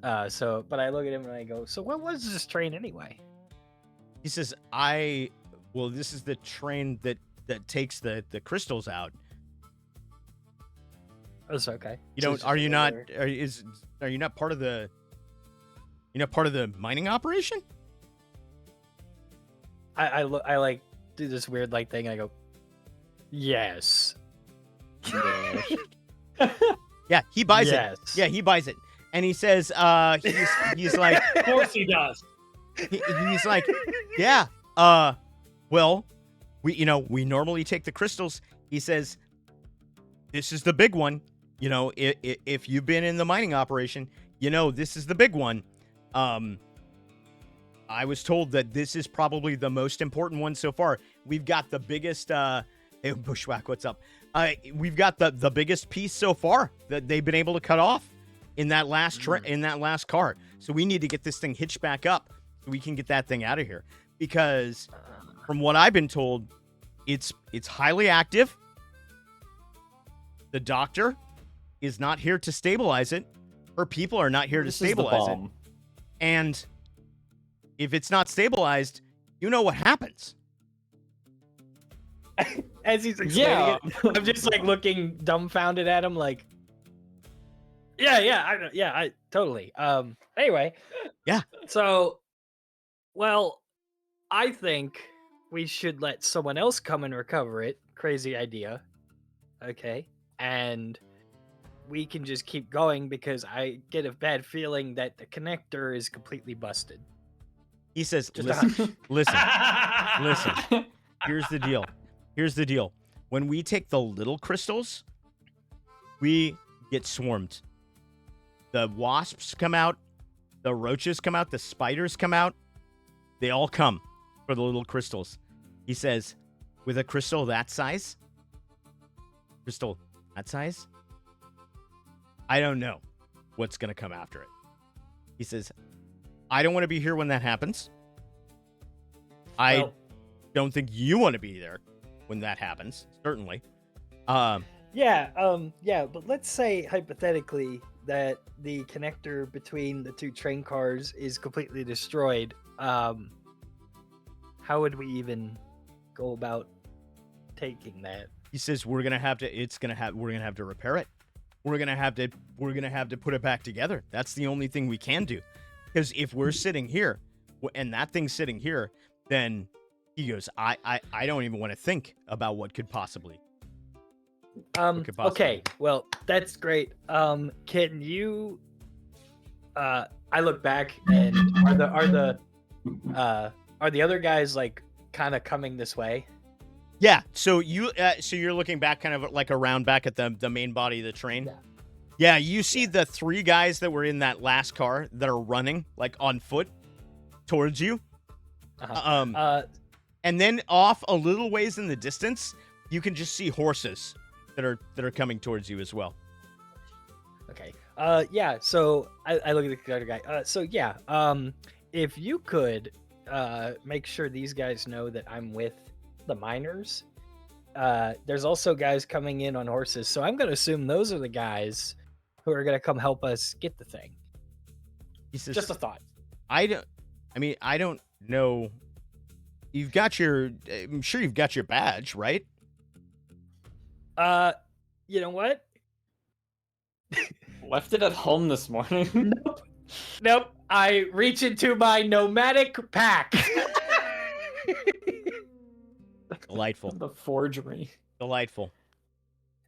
I look at him and I go, so what was this train anyway? He says, this is the train that takes the crystals out. Oh, it's okay. You So don't? it's Are just you a not? regular- Are you not part of the? part of the mining operation? I like do this weird like thing. I go, yes. Yeah, he buys Yes. it. Yeah, he buys it. And he says, he's like, Of course he does. he's like, yeah, well, we normally take the crystals. He says, this is the big one. If you've been in the mining operation, this is the big one. I was told that this is probably the most important one so far. We've got the biggest, hey, Bushwhack, what's up? We've got the biggest piece so far that they've been able to cut off in that last car. So we need to get this thing hitched back up so we can get that thing out of here. Because from what I've been told, it's highly active. The doctor is not here to stabilize it. Her people are not here to This is the stabilize it. bomb. And if it's not stabilized, you know what happens. As he's explaining Yeah. it, I'm just like looking dumbfounded at him, like, I totally. Anyway, Yeah. So, well, I think we should let someone else come and recover it. Crazy idea. Okay, and we can just keep going because I get a bad feeling that the connector is completely busted. He says, Just listen. Here's the deal. When we take the little crystals, we get swarmed. The wasps come out, the roaches come out, the spiders come out. They all come for the little crystals. He says, with a crystal that size, I don't know what's going to come after it. He says, I don't want to be here when that happens. I don't think you want to be there when that happens, certainly. But let's say hypothetically that the connector between the two train cars is completely destroyed. How would we even go about taking that? He says we're gonna have to repair it. We're gonna have to put it back together. That's the only thing we can do. Because if we're sitting here and that thing's sitting here, then he goes, I don't even want to think about what could possibly. Okay, well, that's great. Can you I look back and are the other guys like kind of coming this way? Yeah, so you're looking back kind of like around back at the main body of the train. Yeah, you see the three guys that were in that last car that are running like on foot towards you. And then off a little ways in the distance, you can just see horses that are coming towards you as well. Okay. So I look at the other guy. If you could make sure these guys know that I'm with the miners. There's also guys coming in on horses, so I'm gonna assume those are the guys who are gonna come help us get the thing. He says, Just a thought. I don't know. I'm sure you've got your badge, right? You know what? Left it at home this morning. Nope. I reach into my nomadic pack. Delightful. The forgery. Delightful.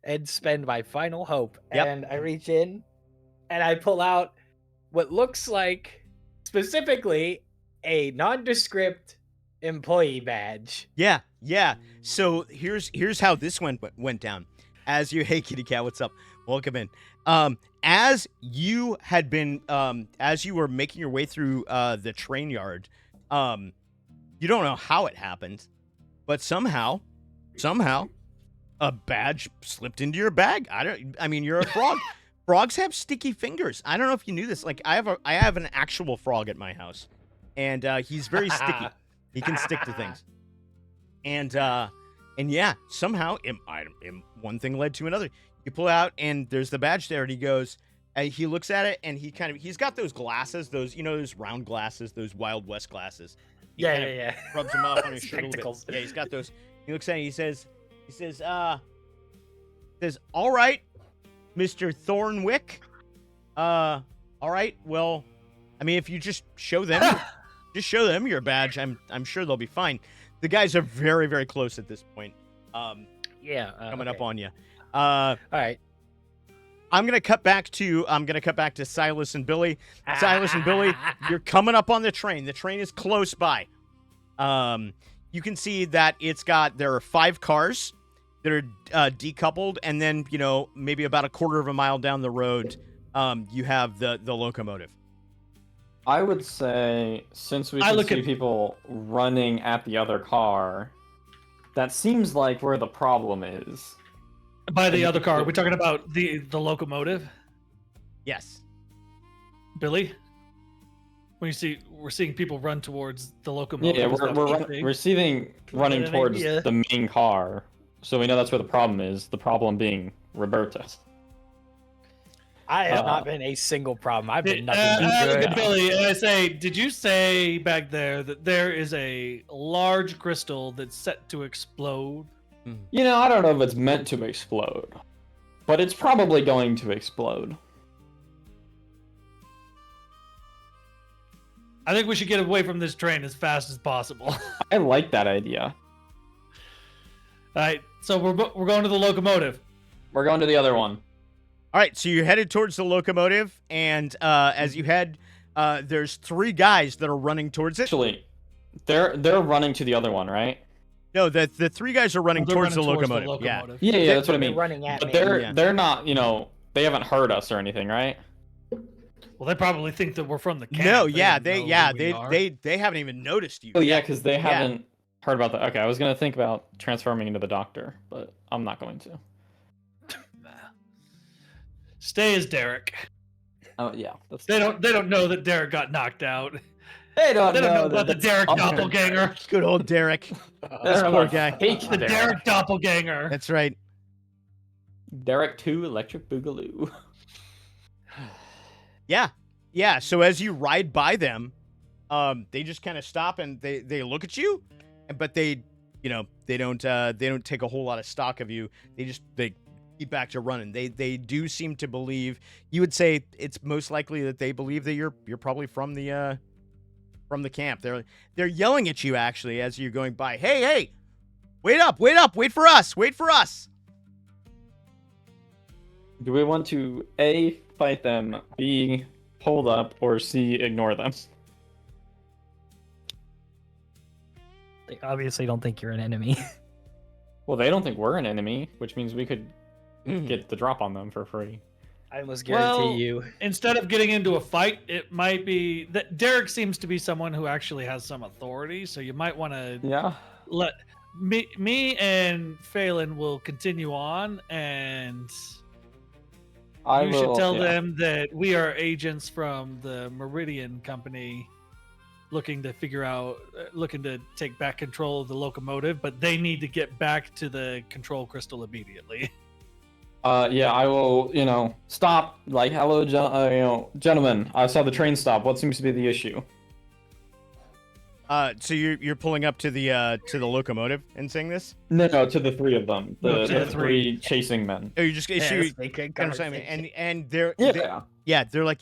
And spend my final hope. Yep. And I reach in and I pull out what looks like specifically a nondescript employee badge. Yeah. So here's how this went down. Hey kitty cat, what's up? Welcome in. As you had been as you were making your way through the train yard, you don't know how it happened, but somehow a badge slipped into your bag. You're a frog. Frogs have sticky fingers. I don't know if you knew this. Like I have an actual frog at my house, and he's very sticky. He can stick to things. And yeah, somehow one thing led to another. You pull out and there's the badge there, and he goes, he looks at it, and he's got those glasses, those round glasses, those Wild West glasses. He Yeah. rubs them off on his shirt a little Spectacles. bit. Yeah, he's got those. He looks at it, he says, all right, Mr. Thornwick. All right, well, I mean, if you just show them your badge, I'm sure they'll be fine. The guys are very, very close at this point. Yeah. Coming up okay. on you. All right. I'm gonna cut back to Silas and Billy. Silas and Billy, you're coming up on the train. The train is close by. You can see that there are 5 cars that are decoupled, and then maybe about a quarter of a mile down the road, you have the locomotive. I would say, since we I can look see at- people running at the other car, that seems like where the problem is. By the other car, we're talking about the locomotive, Yes. Billy. When we're seeing people run towards the locomotive. Yeah, is that what you think? we're seeing running Yeah, towards yeah. the main car, so we know that's where the problem is. The problem being Roberta. I have not been a single problem. I've been nothing I but look good. at Billy and I say, did you say back there that there is a large crystal that's set to explode? You know, I don't know if it's meant to explode, but it's probably going to explode. I think we should get away from this train as fast as possible. All I like that idea. right, so we're going to the locomotive. We're going to the other one. All right, so you're headed towards the locomotive, and as you head, there's 3 guys that are running towards it. Actually, they're running to the other one, right? No, the 3 guys are running They're towards the running locomotive. Yeah. Yeah, that's what I They're mean. running at But me. they're not, they haven't heard us or anything, right? Well, they probably think that we're from the camp. No, They yeah, don't know who we are. they haven't even noticed you. Oh yeah, because they haven't heard about that. Okay, I was gonna think about transforming into the doctor, but I'm not going to. Stay as Derek. Oh yeah, that's They don't know that Derek got knocked out. They don't They don't know that about the Derek doppelganger. Good old Derek. They're poor a guy. fake The Derek. Derek doppelganger. That's right. Derek 2 Electric Boogaloo. Yeah. So as you ride by them, they just kind of stop and they look at you, but they don't take a whole lot of stock of you. They keep back to running. They do seem to believe. You would say it's most likely that they believe that you're probably from the camp. They're yelling at you actually as you're going by. Hey, wait up, wait for us. Do we want to A, fight them, B, hold up, or C, ignore them? They obviously don't think you're an enemy. Well, they don't think we're an enemy, which means we could get the drop on them for free. I almost guarantee Well, you. Instead of getting into a fight, it might be that Derek seems to be someone who actually has some authority. So you might want to Yeah. let me and Phelan will continue on, and you should tell them that we are agents from the Meridian Company, looking to take back control of the locomotive, but they need to get back to the control crystal immediately. Yeah, I will, stop. Like, hello, gentlemen. I saw the train stop. What seems to be the issue? So you're pulling up to the locomotive and saying this? No, to the 3 of them. No, to The the 3 chasing men. Oh, you just issue. And they're like,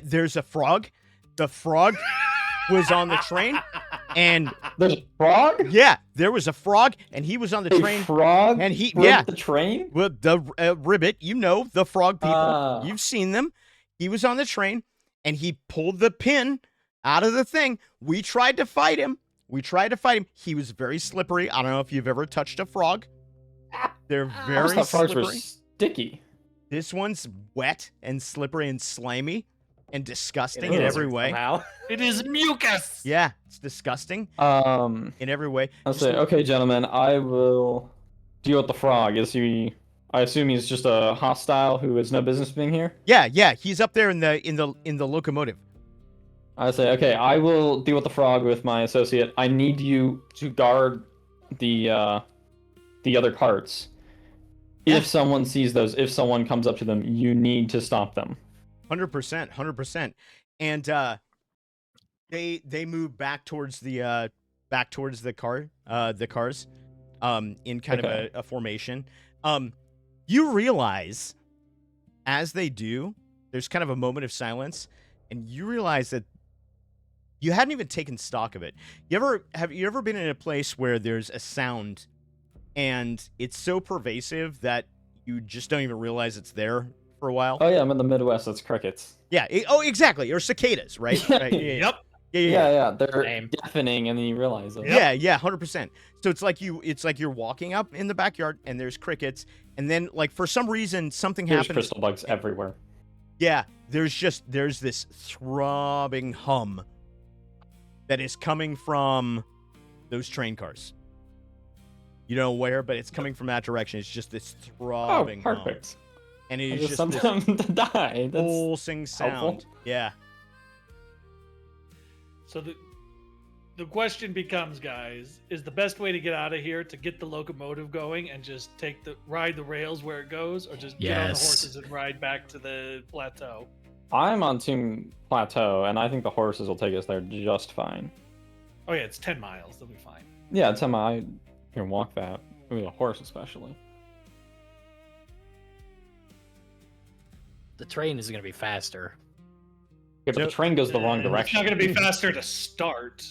there's a frog. The frog was on the train, and There's a frog? yeah, there was a frog, and he was on the train. A frog? And he- rode yeah. the train? With the ribbit, the frog people. Ah. You've seen them. He was on the train, and he pulled the pin out of the thing. We tried to fight him. He was very slippery. I don't know if you've ever touched a frog. They're I very always thought frogs slippery. were sticky. This one's wet and slippery and slimy and disgusting It in is every way. somehow. It is mucus. Yeah, it's disgusting I'll in every way. say, okay, gentlemen, I will deal with the frog. I assume he's just a hostile who has no business being here? Yeah, he's up there in the locomotive. I say, okay, I will deal with the frog with my associate. I need you to guard the other carts. Yeah. If someone sees those, if someone comes up to them, you need to stop them. 100%. And they move back towards the cars, in kind Okay. of a formation. You realize as they do, there's kind of a moment of silence, and you realize that you hadn't even taken stock of it. Have you ever been in a place where there's a sound and it's so pervasive that you just don't even realize it's there for a while? Oh yeah, I'm in the Midwest. It's crickets. Yeah. Exactly. Or cicadas, right? Right. Yep. Yeah. They're Same. deafening, and then you realize it. Yeah, 100%. So it's like you're walking up in the backyard and there's crickets, and then like for some reason something There's happens. crystal bugs everywhere. Yeah, there's this throbbing hum that is coming from those train cars. You know where, but it's coming from that direction. It's just this throbbing hum. Perfect. And I it is just just sent this them to die. That's pulsing sound. helpful. Yeah. So the question becomes, guys, is the best way to get out of here to get the locomotive going and just ride the rails where it goes, or just get on the Yes. horses and ride back to the plateau? I'm on Team Plateau, and I think the horses will take us there just fine. Oh yeah, it's 10 miles. They'll be fine. Yeah, tell me I can walk that. With a horse, especially. The train is going to be faster. Yeah, but the train goes the wrong It's direction. not going to be faster to start.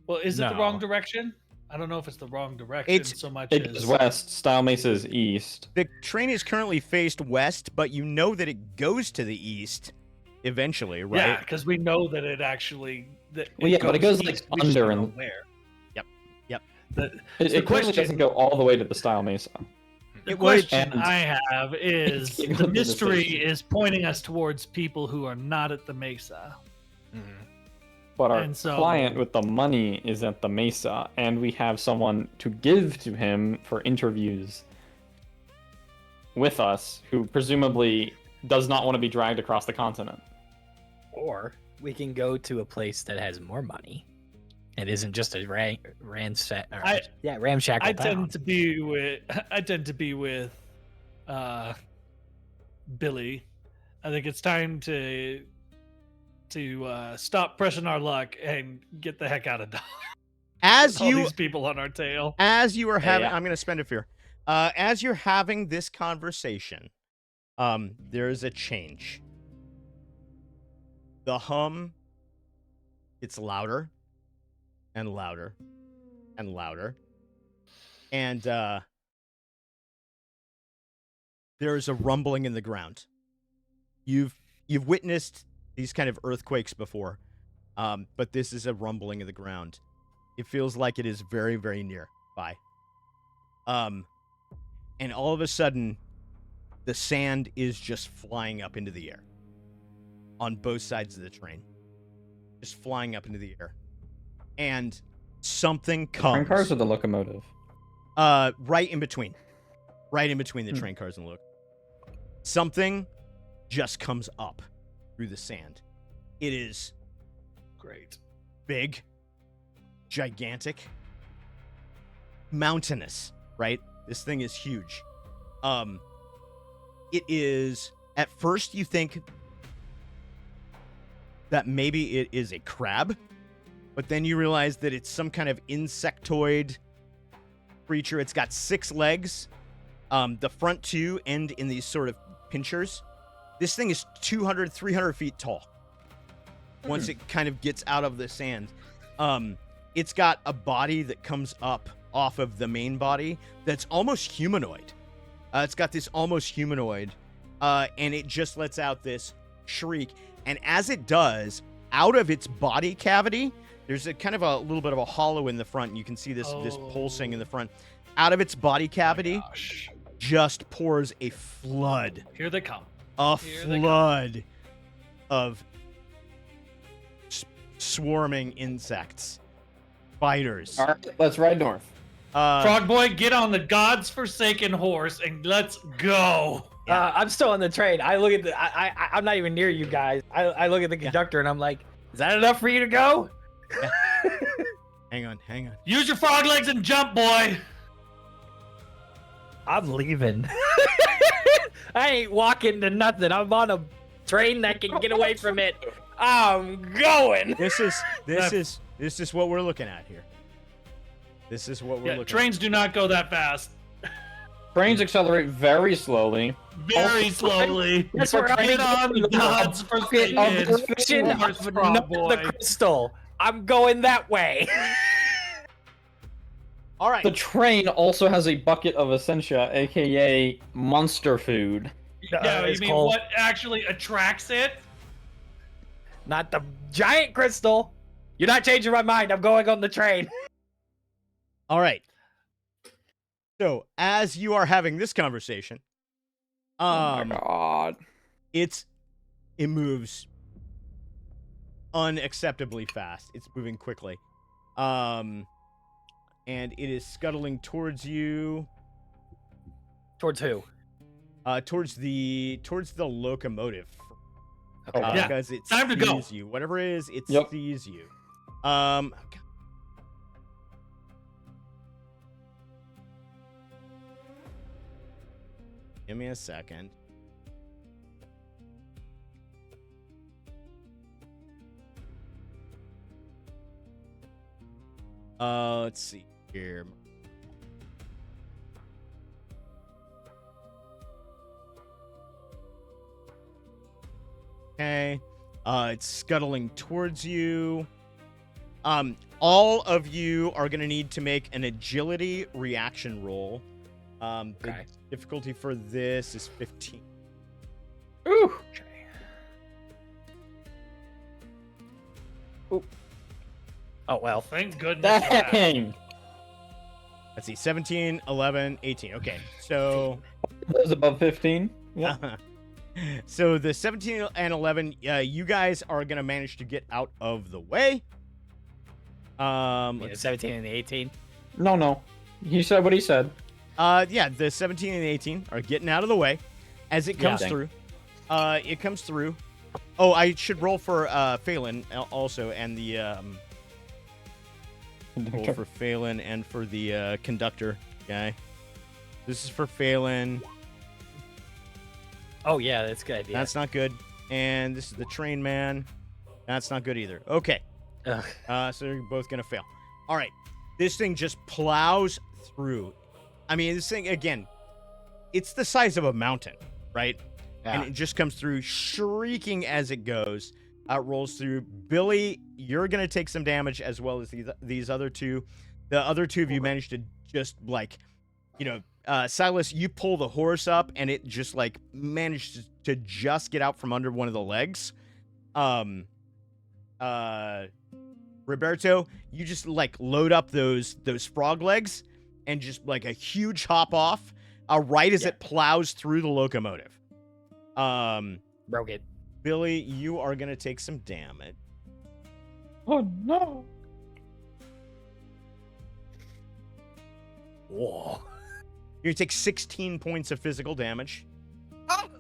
Well, is it the No. wrong direction? I don't know if it's the wrong direction It's- so much It as goes west. Style Mesa is east. The train is currently faced west, but you know that it goes to the east eventually, right? Yeah, because we know that it actually. Well, yeah, but it goes, like, east, we just under don't know and- where. Yep. The, It the clearly question- doesn't go all the way to the Style Mesa. the It would- question and- I have is It's the mystery station. is pointing us towards people who are not at the Mesa. But our And so- client with the money is at the Mesa, and we have someone to give to him for interviews with us, who presumably does not want to be dragged across the continent. Or we can go to a place that has more money. It isn't just a ramshackle I town. tend to be with Billy. I think it's time to stop pressing our luck and get the heck out of Dodge. As All you these people on our tail. as you are having, yeah. I'm going to spend a fear. As you're having this conversation, there is a change. The hum gets louder and louder and louder, and there is a rumbling in the ground. You've witnessed these kind of earthquakes before, but this is a rumbling in the ground. It feels like it is very, very nearby. And all of a sudden, the sand is just flying up into the air on both sides of the train. Just flying up into the air. And something Train comes. cars or the locomotive? Right in between. Right in between the train cars and the something just comes up through the sand. It is Great. big, gigantic, mountainous, right? This thing is huge. It is, at first you think that maybe it is a crab, but then you realize that it's some kind of insectoid creature. It's got 6 legs. The front 2 end in these sort of pinchers. This thing is 200, 300 feet tall. Once it kind of gets out of the sand. It's got a body that comes up off of the main body that's almost humanoid. It's got this almost humanoid, and it just lets out this shriek. And as it does, out of its body cavity, there's a kind of a little bit of a hollow in the front. And you can see this pulsing in the front. Out of its body cavity, Gosh. just pours a flood. Here they come. A Here they come. flood of swarming insects, spiders. All right, let's ride north. Frog Boy, get on the God's forsaken horse and let's go. I'm still on the train. I look at the. I'm not even near you guys. I look at the conductor and I'm like, is that enough for you to go? Hang on. Use your frog legs and jump, boy. I'm leaving. I ain't walking to nothing. I'm on a train that can get away from it. I'm going. This is what we're looking at here. This is what we're Yeah, looking trains do not go that fast. Trains accelerate very slowly. Very slowly. That's where I'm Get on God's forsaken vision horse, of Frog none of Boy. the crystal. I'm going that way. All right. The train also has a bucket of Essentia, aka monster food. Yeah, you it's mean cold. what actually attracts it? Not the giant crystal. You're not changing my mind. I'm going on the train. All right. So as you are having this conversation, Oh my god. it moves unacceptably fast. It's moving quickly. And it is scuttling towards you. Towards who? Towards the locomotive. Okay. Yeah, Because it time to go. sees you. Whatever it is, it Yep. sees you. Give me a second. Let's see here. Okay. It's scuttling towards you. All of you are gonna need to make an agility reaction roll. The Okay. difficulty for this is 15. Ooh. Oh well. Thank goodness. for that. Dang! Let's see, 17, 11, 18. Okay, so Those above 15? Yeah. so the 17 and 11, you guys are gonna manage to get out of the way. Yeah, the Let's 17 and the 18. No. He said what he said. yeah, the 17 and 18 are getting out of the way as it comes Yeah. through. It comes through. Oh, I should roll for Phelan also, and the roll for Phelan and for the conductor guy. This is for Phelan. Oh yeah, that's a good idea. That's not good. And this is the train man. That's not good either. Okay. Ugh. So you're both gonna fail. All right. This thing just plows through. I mean, this thing again. It's the size of a mountain, right? Yeah. And it just comes through, shrieking as it goes. Rolls through. Billy, you're gonna take some damage as well as these other two. The other two of you managed to just like, Silas, you pull the horse up and it just like managed to just get out from under one of the legs. Roberto, you just like load up those frog legs and just like a huge hop off right as it plows through the locomotive. Broke it. Billy, you are gonna take some damage. Oh no. Whoa. You're gonna take 16 points of physical damage.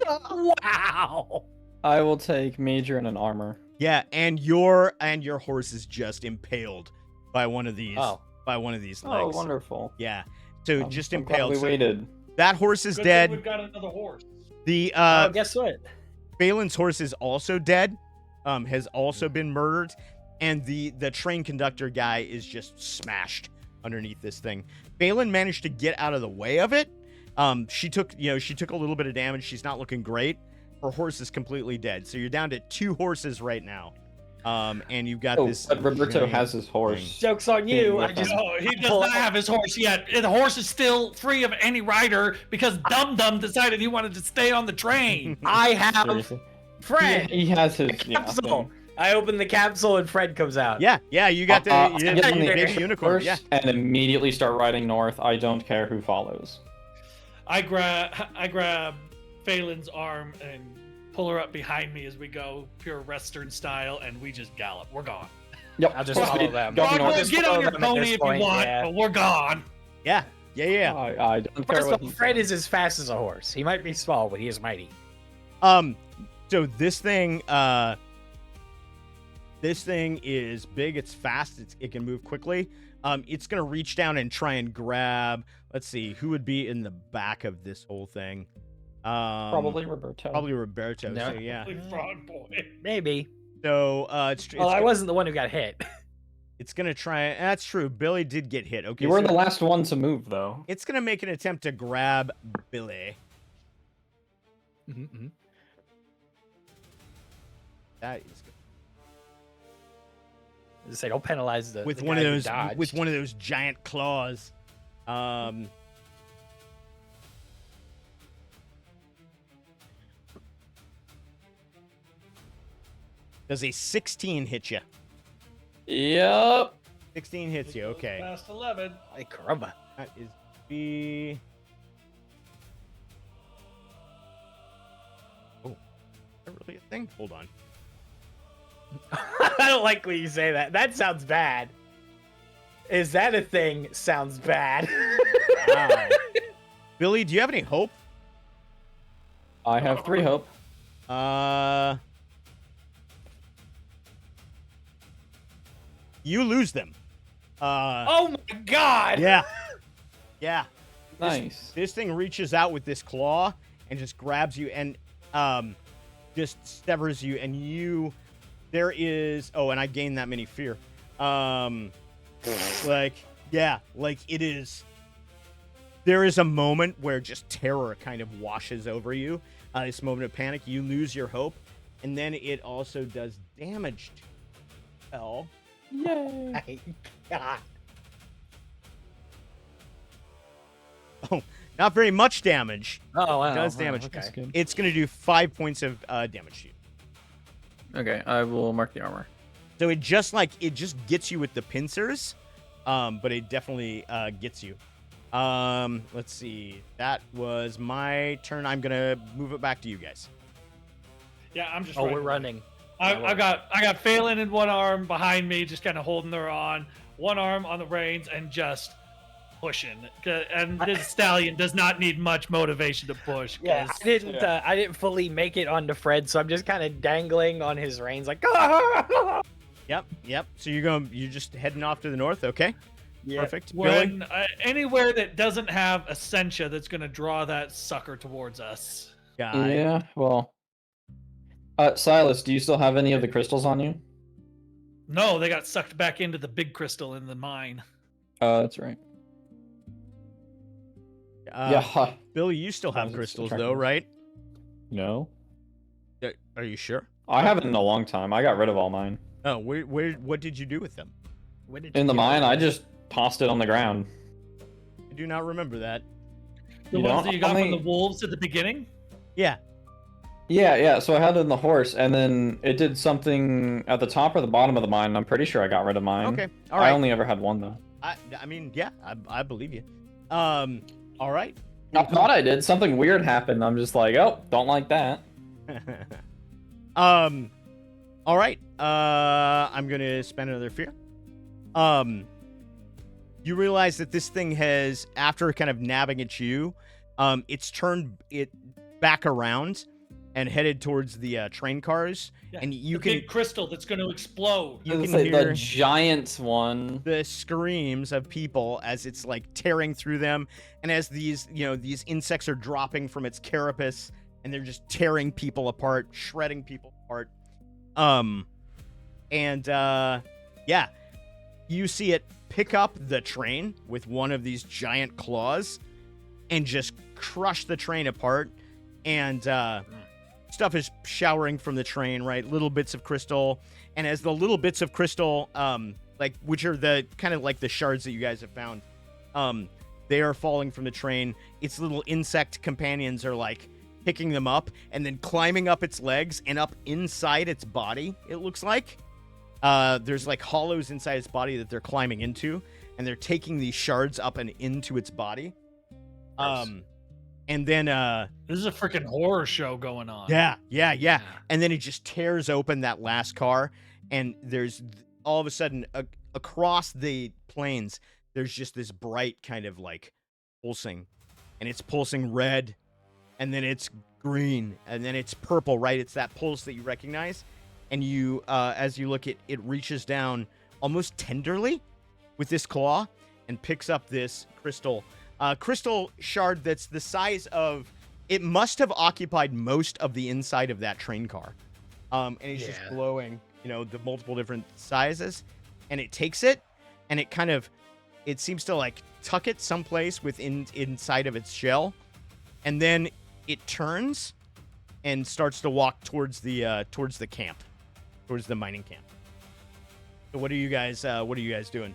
Wow. I will take major and an armor. Yeah, and your horse is just impaled by one of these Oh. legs. Oh, wonderful. Yeah. So I'm- just I'm glad impaled. we So waited. that horse is Good thing dead. We've got another horse. The Oh, guess what? Phelan's horse is also dead. Has also been murdered, and the train conductor guy is just smashed underneath this thing. Phelan managed to get out of the way of it. She took a little bit of damage. She's not looking great. Her horse is completely dead. So you're down to 2 horses right now. And you've got this. But Roberto giant has his horse. Joke's on you. I Yeah. just No, he does not have his horse yet. The horse is still free of any rider because Dum Dum decided he wanted to stay on the train. I have Seriously. Fred. He has his Capsule. thing. I open the capsule and Fred comes out. Yeah, you got the I you get got on the the big air unicorn. first Yeah. and immediately start riding north. I don't care who follows. I grab Phelan's arm and pull her up behind me as we go, pure Western style, and we just gallop. We're gone. Yep. I'll just follow them. Go Well, north. just get follow on your them at pony this if point, you want, yeah. but we're gone. Yeah. I don't care First what of all, he Fred says. is as fast as a horse. He might be small, but he is mighty. So this thing is big. It's fast. It can move quickly. It's gonna reach down and try and grab. Let's see who would be in the back of this whole thing. Probably Roberto. Probably Roberto. No. So yeah. Like Frog Boy. Maybe. So Well, I wasn't the one who got hit. it's gonna try. That's true. Billy did get hit. Okay. You were so the last one to move, though. it's gonna make an attempt to grab Billy. Mm-hmm. That is good. Say, don't penalize the with the one of guy who those dodged. with one of those giant claws. Does a 16 hit you? Yep. 16 hits you. Okay. Past 11. Ay, caramba. That is B. Oh, is that really a thing? Hold on. I don't like when you say that. That sounds bad. Is that a thing? Sounds bad. Wow. Billy, do you have any hope? I have 3 hope. You lose them. Oh my god! Yeah. Yeah. Nice. This thing reaches out with this claw and just grabs you and just severs you, and there is, oh, and I gained that many fear. Like, yeah, like it is, there is a moment where just terror kind of washes over you. This moment of panic, you lose your hope, and then it also does damage to you. Yay. My god. Oh, not very much damage. Oh, wow. It does wow, damage. Okay. That's good. It's going to do 5 points of damage to you. Okay, I will mark the armor. So it just gets you with the pincers, but it definitely gets you. Let's see. That was my turn. I'm gonna move it back to you guys. Yeah, I'm just. Oh, right we're away. running. I got Phelan in one arm behind me, just kind of holding her on. One arm on the reins and just pushing. And this stallion does not need much motivation to push. Yeah, 'cause- I didn't fully make it onto Fred, so I'm just kind of dangling on his reins, like. Yep. So you're just heading off to the north. Okay. Yeah. Perfect. Billy. When anywhere that doesn't have Essentia that's going to draw that sucker towards us. Guy. Yeah, well. Silas, do you still have any of the crystals on you? No, they got sucked back into the big crystal in the mine. That's right. Yeah. Billy, you still I have was crystals tracking though, this. right? No. Are you sure? I haven't in a long time. I got rid of all mine. Oh, what did you do with them? When did In you the get mine, it? I just tossed it on the ground. I do not remember that. The You ones don't? that you got from Only- the wolves at the beginning? Yeah. Yeah. So I had it in the horse, and then it did something at the top or the bottom of the mine. I'm pretty sure I got rid of mine. Okay. All right. I only ever had one though. I mean, yeah, I believe you. All right. I thought I did. Something weird happened. I'm just like, oh, don't like that. All right. I'm gonna spend another fear. You realize that this thing has, after kind of nabbing at you, it's turned it back around and headed towards the train cars, Yeah, and you the can big crystal that's going to explode. you It's can like hear the giant one. the screams of people as it's like tearing through them, and as these insects are dropping from its carapace, and they're just tearing people apart, shredding people apart. Yeah, you see it pick up the train with one of these giant claws and just crush the train apart, and stuff is showering from the train, right? Little bits of crystal, and as the little bits of crystal, which are the kind of like the shards that you guys have found, they are falling from the train. Its little insect companions are like picking them up and then climbing up its legs and up inside its body, it looks like. There's like hollows inside its body that they're climbing into, and they're taking these shards up and into its body. And then This is a freaking horror show going on. yeah. And then it just tears open that last car, and there's all of a sudden across the plains, there's just this bright kind of like pulsing, and it's pulsing red, and then it's green, and then it's purple, right? It's that pulse that you recognize. And you, as you look, it reaches down almost tenderly with this claw and picks up this crystal shard that's the size of, it must have occupied most of the inside of that train car. And it's just glowing, the multiple different sizes. And it takes it, and it seems to like tuck it someplace inside of its shell. And then it turns and starts to walk towards the camp. Towards the mining camp. So what are you guys doing?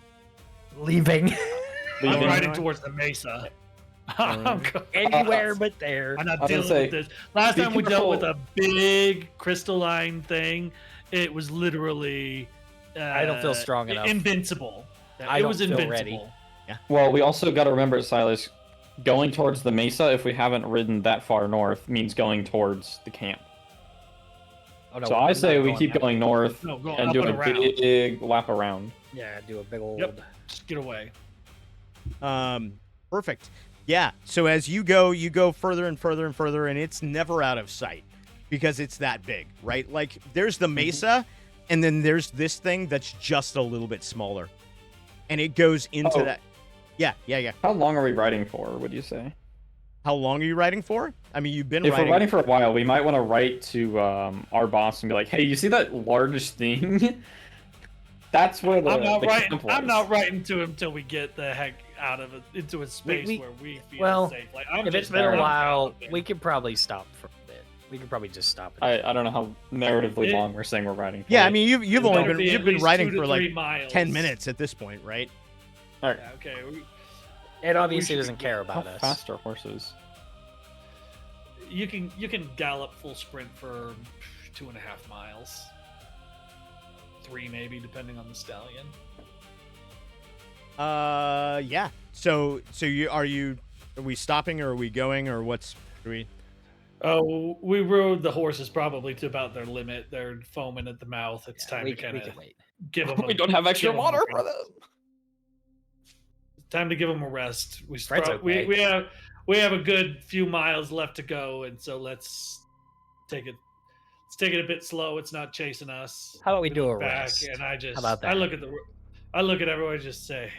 Leaving. I'm Leaving. riding towards the mesa. I'm Anywhere but there. not I was gonna dealing say, with this. Last be time we dealt with a careful. big crystalline thing, it was literally. I don't feel strong enough. Invincible. I It don't was feel invincible. ready. Well, we also got to remember, Silas, going towards the mesa, if we haven't ridden that far north, means going towards the camp. Oh, no, So I'm I not say we keep that going way. north No, go and up do and a around. big lap around. Yeah, do a big old. Yep. Just get away. Perfect. Yeah. So as you go further and further and further, and it's never out of sight because it's that big, right? Like there's the mesa, and then there's this thing that's just a little bit smaller, and it goes into Oh. that. Yeah. How long are we riding for, would you say? How long are you riding for? I mean, you've been If riding. we're riding for a while, we might want to write to our boss and be like, hey, you see that large thing? That's where I'm not the writing. camp I'm was. not writing to him till we get the heck out of it into a space we- where we feel well, safe. Like I'm If it's just been I'm a while, galloping. we could probably stop for a bit. We could probably just stop it. I don't know how narratively It- long we're saying we're riding for. Yeah, I mean, you've It only better been be at you've been least riding 2 to for like 3 miles. 10 minutes at this point, right? Yeah, okay. It obviously should doesn't be- care How about us. fast are horses? You can gallop full sprint for 2.5 miles, 3 maybe, depending on the stallion. Yeah. So are we stopping or are we going or what's we? Oh, we rode the horses probably to about their limit. They're foaming at the mouth. It's Yeah, time we to kind of can wait. give them. We don't have extra give 'em a water for rest. them. Time to give them a rest. Fred's okay. We have a good few miles left to go, and so let's take it. Let's take it a bit slow. It's not chasing us. How about we do look a back, rest? and I just about I that? look at everyone and just say,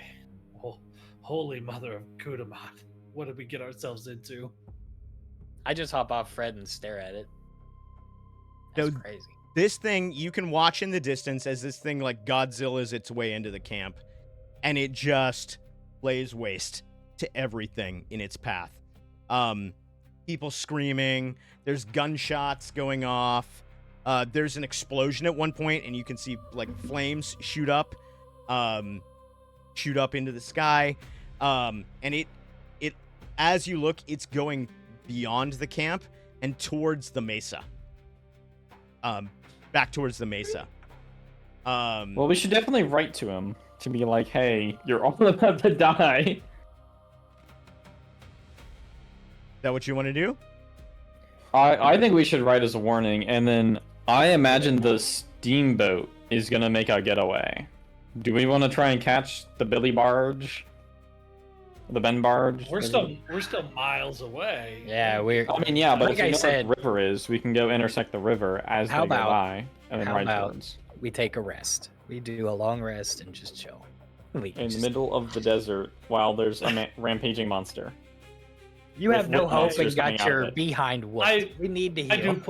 oh, "Holy Mother of Kudamat, what did we get ourselves into?" I just hop off Fred and stare at it. That's So- crazy. This thing you can watch in the distance as this thing like Godzilla's its way into the camp, and it just lays waste to everything in its path. People screaming. There's gunshots going off. There's an explosion at one point, and you can see like flames shoot up into the sky. And it as you look, it's going beyond the camp and towards the mesa. Back towards the mesa. Well, we should definitely write to him to be like, hey, you're all about to die. Is that what you want to do? I think we should write as a warning, and then I imagine the steamboat is gonna make our getaway. Do we want to try and catch the Billy barge? The Ben barge? We're still miles away. Yeah, we're. I mean, yeah, but Like if we I know said- where the river is, we can go intersect the river as How they go about- by, and then how ride about- towards. We take a rest. We do a long rest and just chill. We can In the just- middle of the desert, while there's a rampaging monster. You have with no wood hope and monsters coming got out of your it. behind whooped. I- We need to I heal. do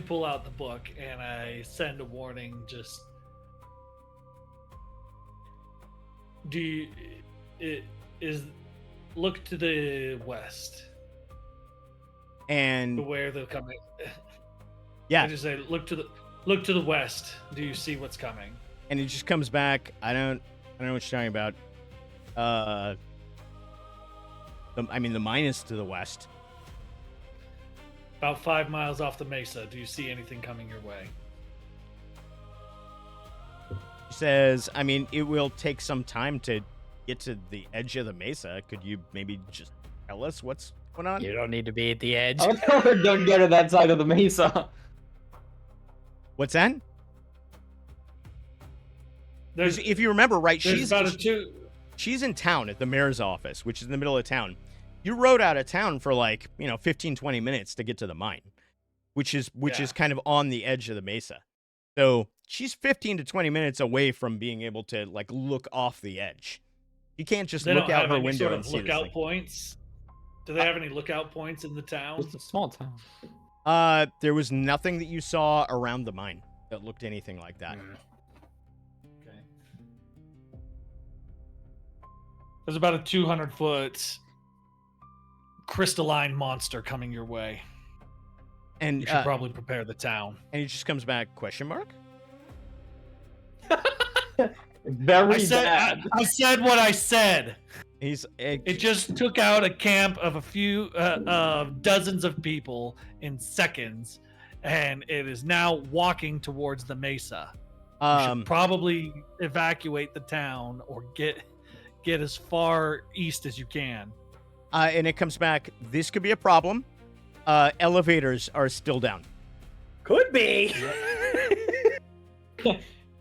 pull out the book and I send a warning. Just do you, it is look to the west to And where they're coming. yeah, I just say look to the west. Do you see what's coming? and it just comes back. I don't know what you're talking about. The mine is to the west. About 5 miles off the mesa. Do you see anything coming your way? He says, I mean, it will take some time to get to the edge of the mesa. Could you maybe just tell us what's going on? You don't need to be at the edge. Don't go to that side of the mesa. What's that? 'Cause if you remember right, There's she's about a two. she's in town at the mayor's office, which is in the middle of town. You rode out of town for 15, 20 minutes to get to the mine, which is Yeah. kind of on the edge of the mesa. So she's 15 to 20 minutes away from being able to look off the edge. You can't just They look don't out have her any window sort and of see this lookout thing. points. Do they have any lookout points in the town? It's a small town. There was nothing that you saw around the mine that looked anything like that. Okay. There's about a 200-foot crystalline monster coming your way. And You should probably prepare the town. and he just comes back, question mark? Very I said bad. I said what I said. It It just took out a camp of a few dozens of people in seconds, and it is now walking towards the mesa. You should probably evacuate the town or get as far east as you can. And it comes back. This could be a problem. Elevators are still down. Could be.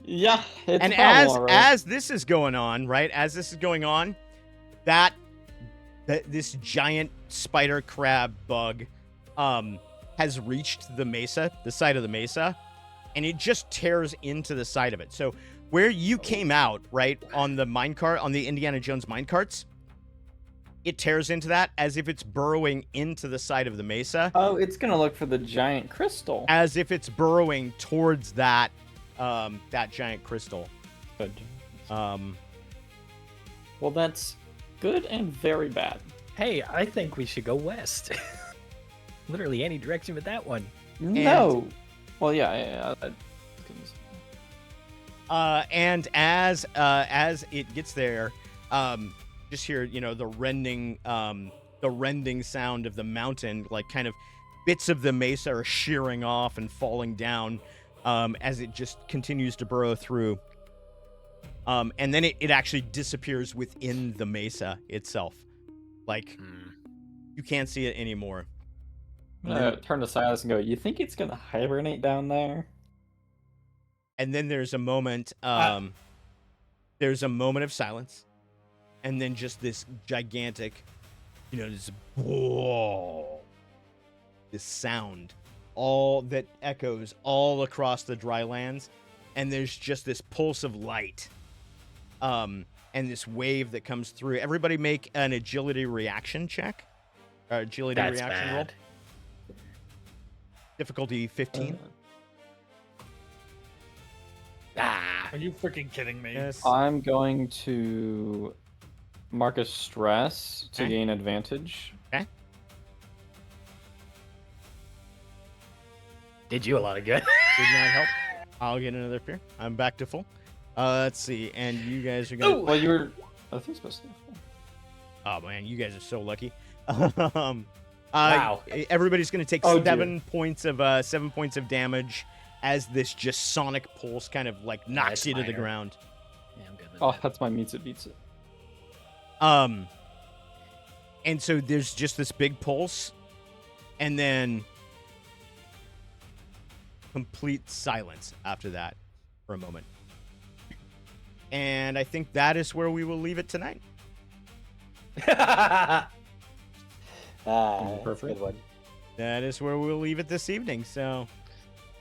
Yeah, it's And a problem, all right. as this is going on, right? As this is going on, this giant spider crab bug has reached the mesa, the side of the mesa, and it just tears into the side of it. So where you came out, right, on the minecart, on the Indiana Jones minecarts, it tears into that as if it's burrowing into the side of the mesa, Oh, it's gonna look for the giant crystal. as if it's burrowing towards that giant crystal. Good. Um, Well, that's good and very bad. Hey, I think we should go west. Literally any direction but that one. No. Well, yeah. and as it gets there, just hear, the rending sound of the mountain, like kind of bits of the mesa are shearing off and falling down, as it just continues to burrow through. And then it actually disappears within the mesa itself. Like, you can't see it anymore. I'm gonna turn to Silas and go, you think it's gonna hibernate down there? And then there's a moment, of silence, and then just this gigantic, this sound, all that echoes all across the Drylands, and there's just this pulse of light, and this wave that comes through. Everybody make an agility reaction check, or agility That's reaction roll. bad. Difficulty 15. Are you freaking kidding me? Yes. I'm going to mark a stress to Okay. gain advantage. Did you a lot of good. Did not help. I'll get another fear. I'm back to full. Let's see. And you guys are gonna. Well, you were. I think supposed to. Oh man, you guys are so lucky. Wow. Everybody's gonna take Oh, dear. 7 points of damage as this just sonic pulse kind of like knocks That's you to the minor. ground. Yeah, I'm good with Oh, that. that's my meets it beats it. And so there's just this big pulse, and then complete silence after that for a moment. And I think that is where we will leave it tonight. Perfect. Good one. That is where we'll leave it this evening. So,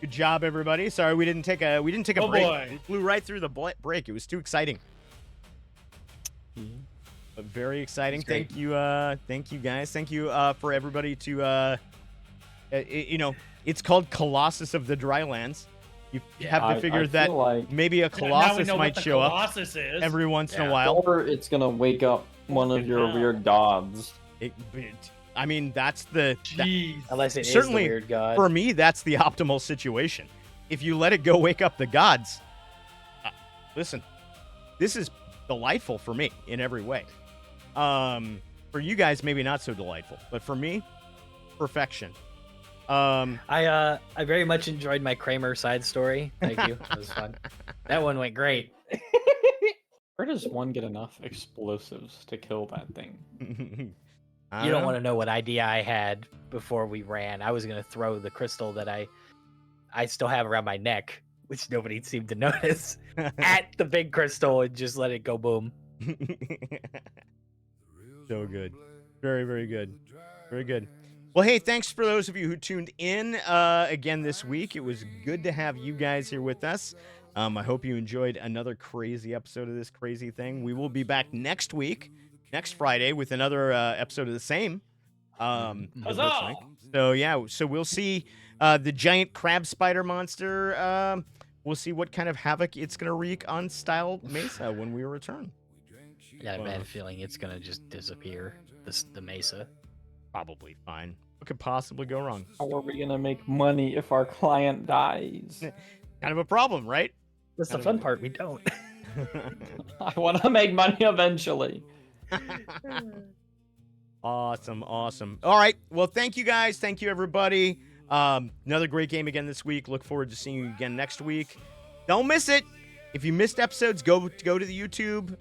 good job, everybody. Sorry we didn't take a Oh, break. boy. We flew right through the break. It was too exciting, but very exciting. That's great. Thank you guys. Thank you for everybody to it's called Colossus of the Drylands. You have to figure that feel like, maybe a Now we Colossus know might what the show up Colossus is. every once in a Yeah. while. or it's gonna wake up one of your hell. weird gods. I mean, that's the Jeez. Unless it Certainly, is the weird god. for me, that's the optimal situation. If you let it go wake up the gods, listen, this is delightful for me in every way. For you guys, maybe not so delightful, but for me, perfection. I very much enjoyed my Kramer side story. Thank you. It was fun. That one went great. Where does one get enough explosives to kill that thing? You don't want to know what idea I had before we ran. I was gonna throw the crystal that I still have around my neck, which nobody seemed to notice, at the big crystal and just let it go boom. So good. Very, very good. Very good. Well, hey, thanks for those of you who tuned in again this week. It was good to have you guys here with us. I hope you enjoyed another crazy episode of this crazy thing. We will be back next week, next Friday, with another episode of the same. Huzzah! So, yeah, so we'll see the giant crab spider monster. We'll see what kind of havoc it's going to wreak on Style Mesa when we return. I got a bad feeling it's gonna just disappear. The mesa. Probably fine. What could possibly go wrong? How are we gonna make money if our client dies? Kind of a problem, right? That's the fun part. We don't. I want to make money eventually. Awesome. All right. Well, thank you guys. Thank you, everybody. Another great game again this week. Look forward to seeing you again next week. Don't miss it. If you missed episodes, go to the YouTube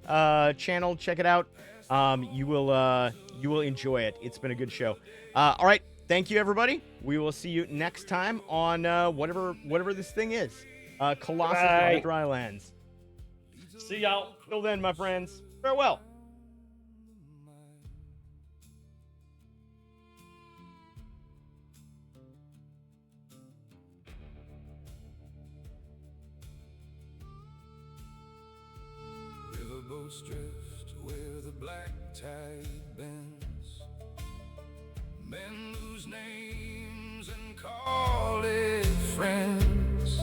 channel. Check it out. You will enjoy it. It's been a good show. All right. Thank you, everybody. We will see you next time on whatever this thing is. Colossus on the Drylands. See y'all. Till then, my friends. Farewell. Riverboats drift where the black tide bends. Men lose names and call it friends.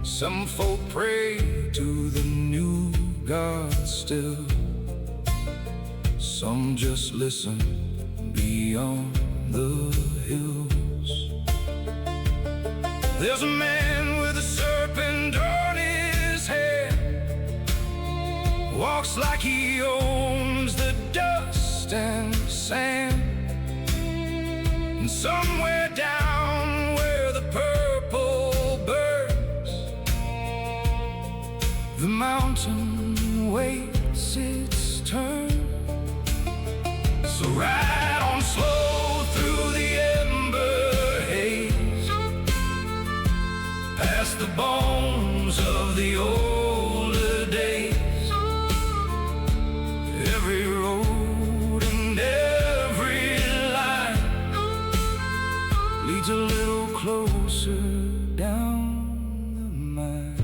Some folk pray to the new God still. Some just listen beyond the hills. There's a man with a serpent on his head, walks like he owns the dust and sand. And somewhere down where the purple burns, the mountain waits its turn. So ride on slow through the ember haze, past the bones of the older days. Every road and every line leads a little closer down the mine.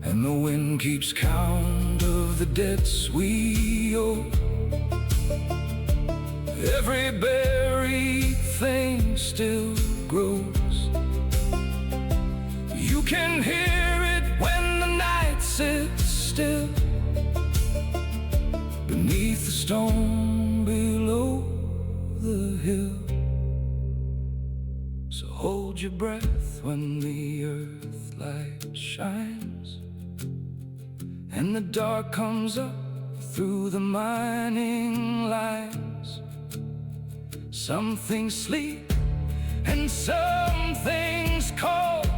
And the wind keeps count of the debts we owe. Every buried thing still grows. You can hear it when the night sits still beneath the stone below the hill. So hold your breath when the earth light shines and the dark comes up through the mining lines. Some things sleep and some things cold,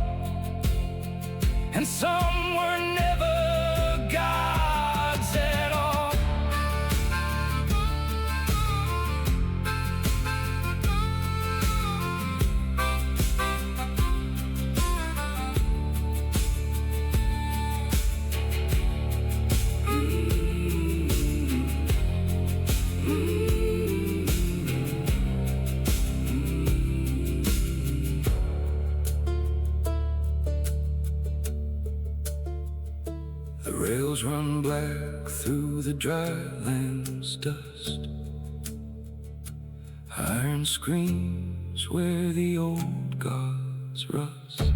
and some were never gods at all. The rails run black through the drylands dust. Iron screams where the old gods rust.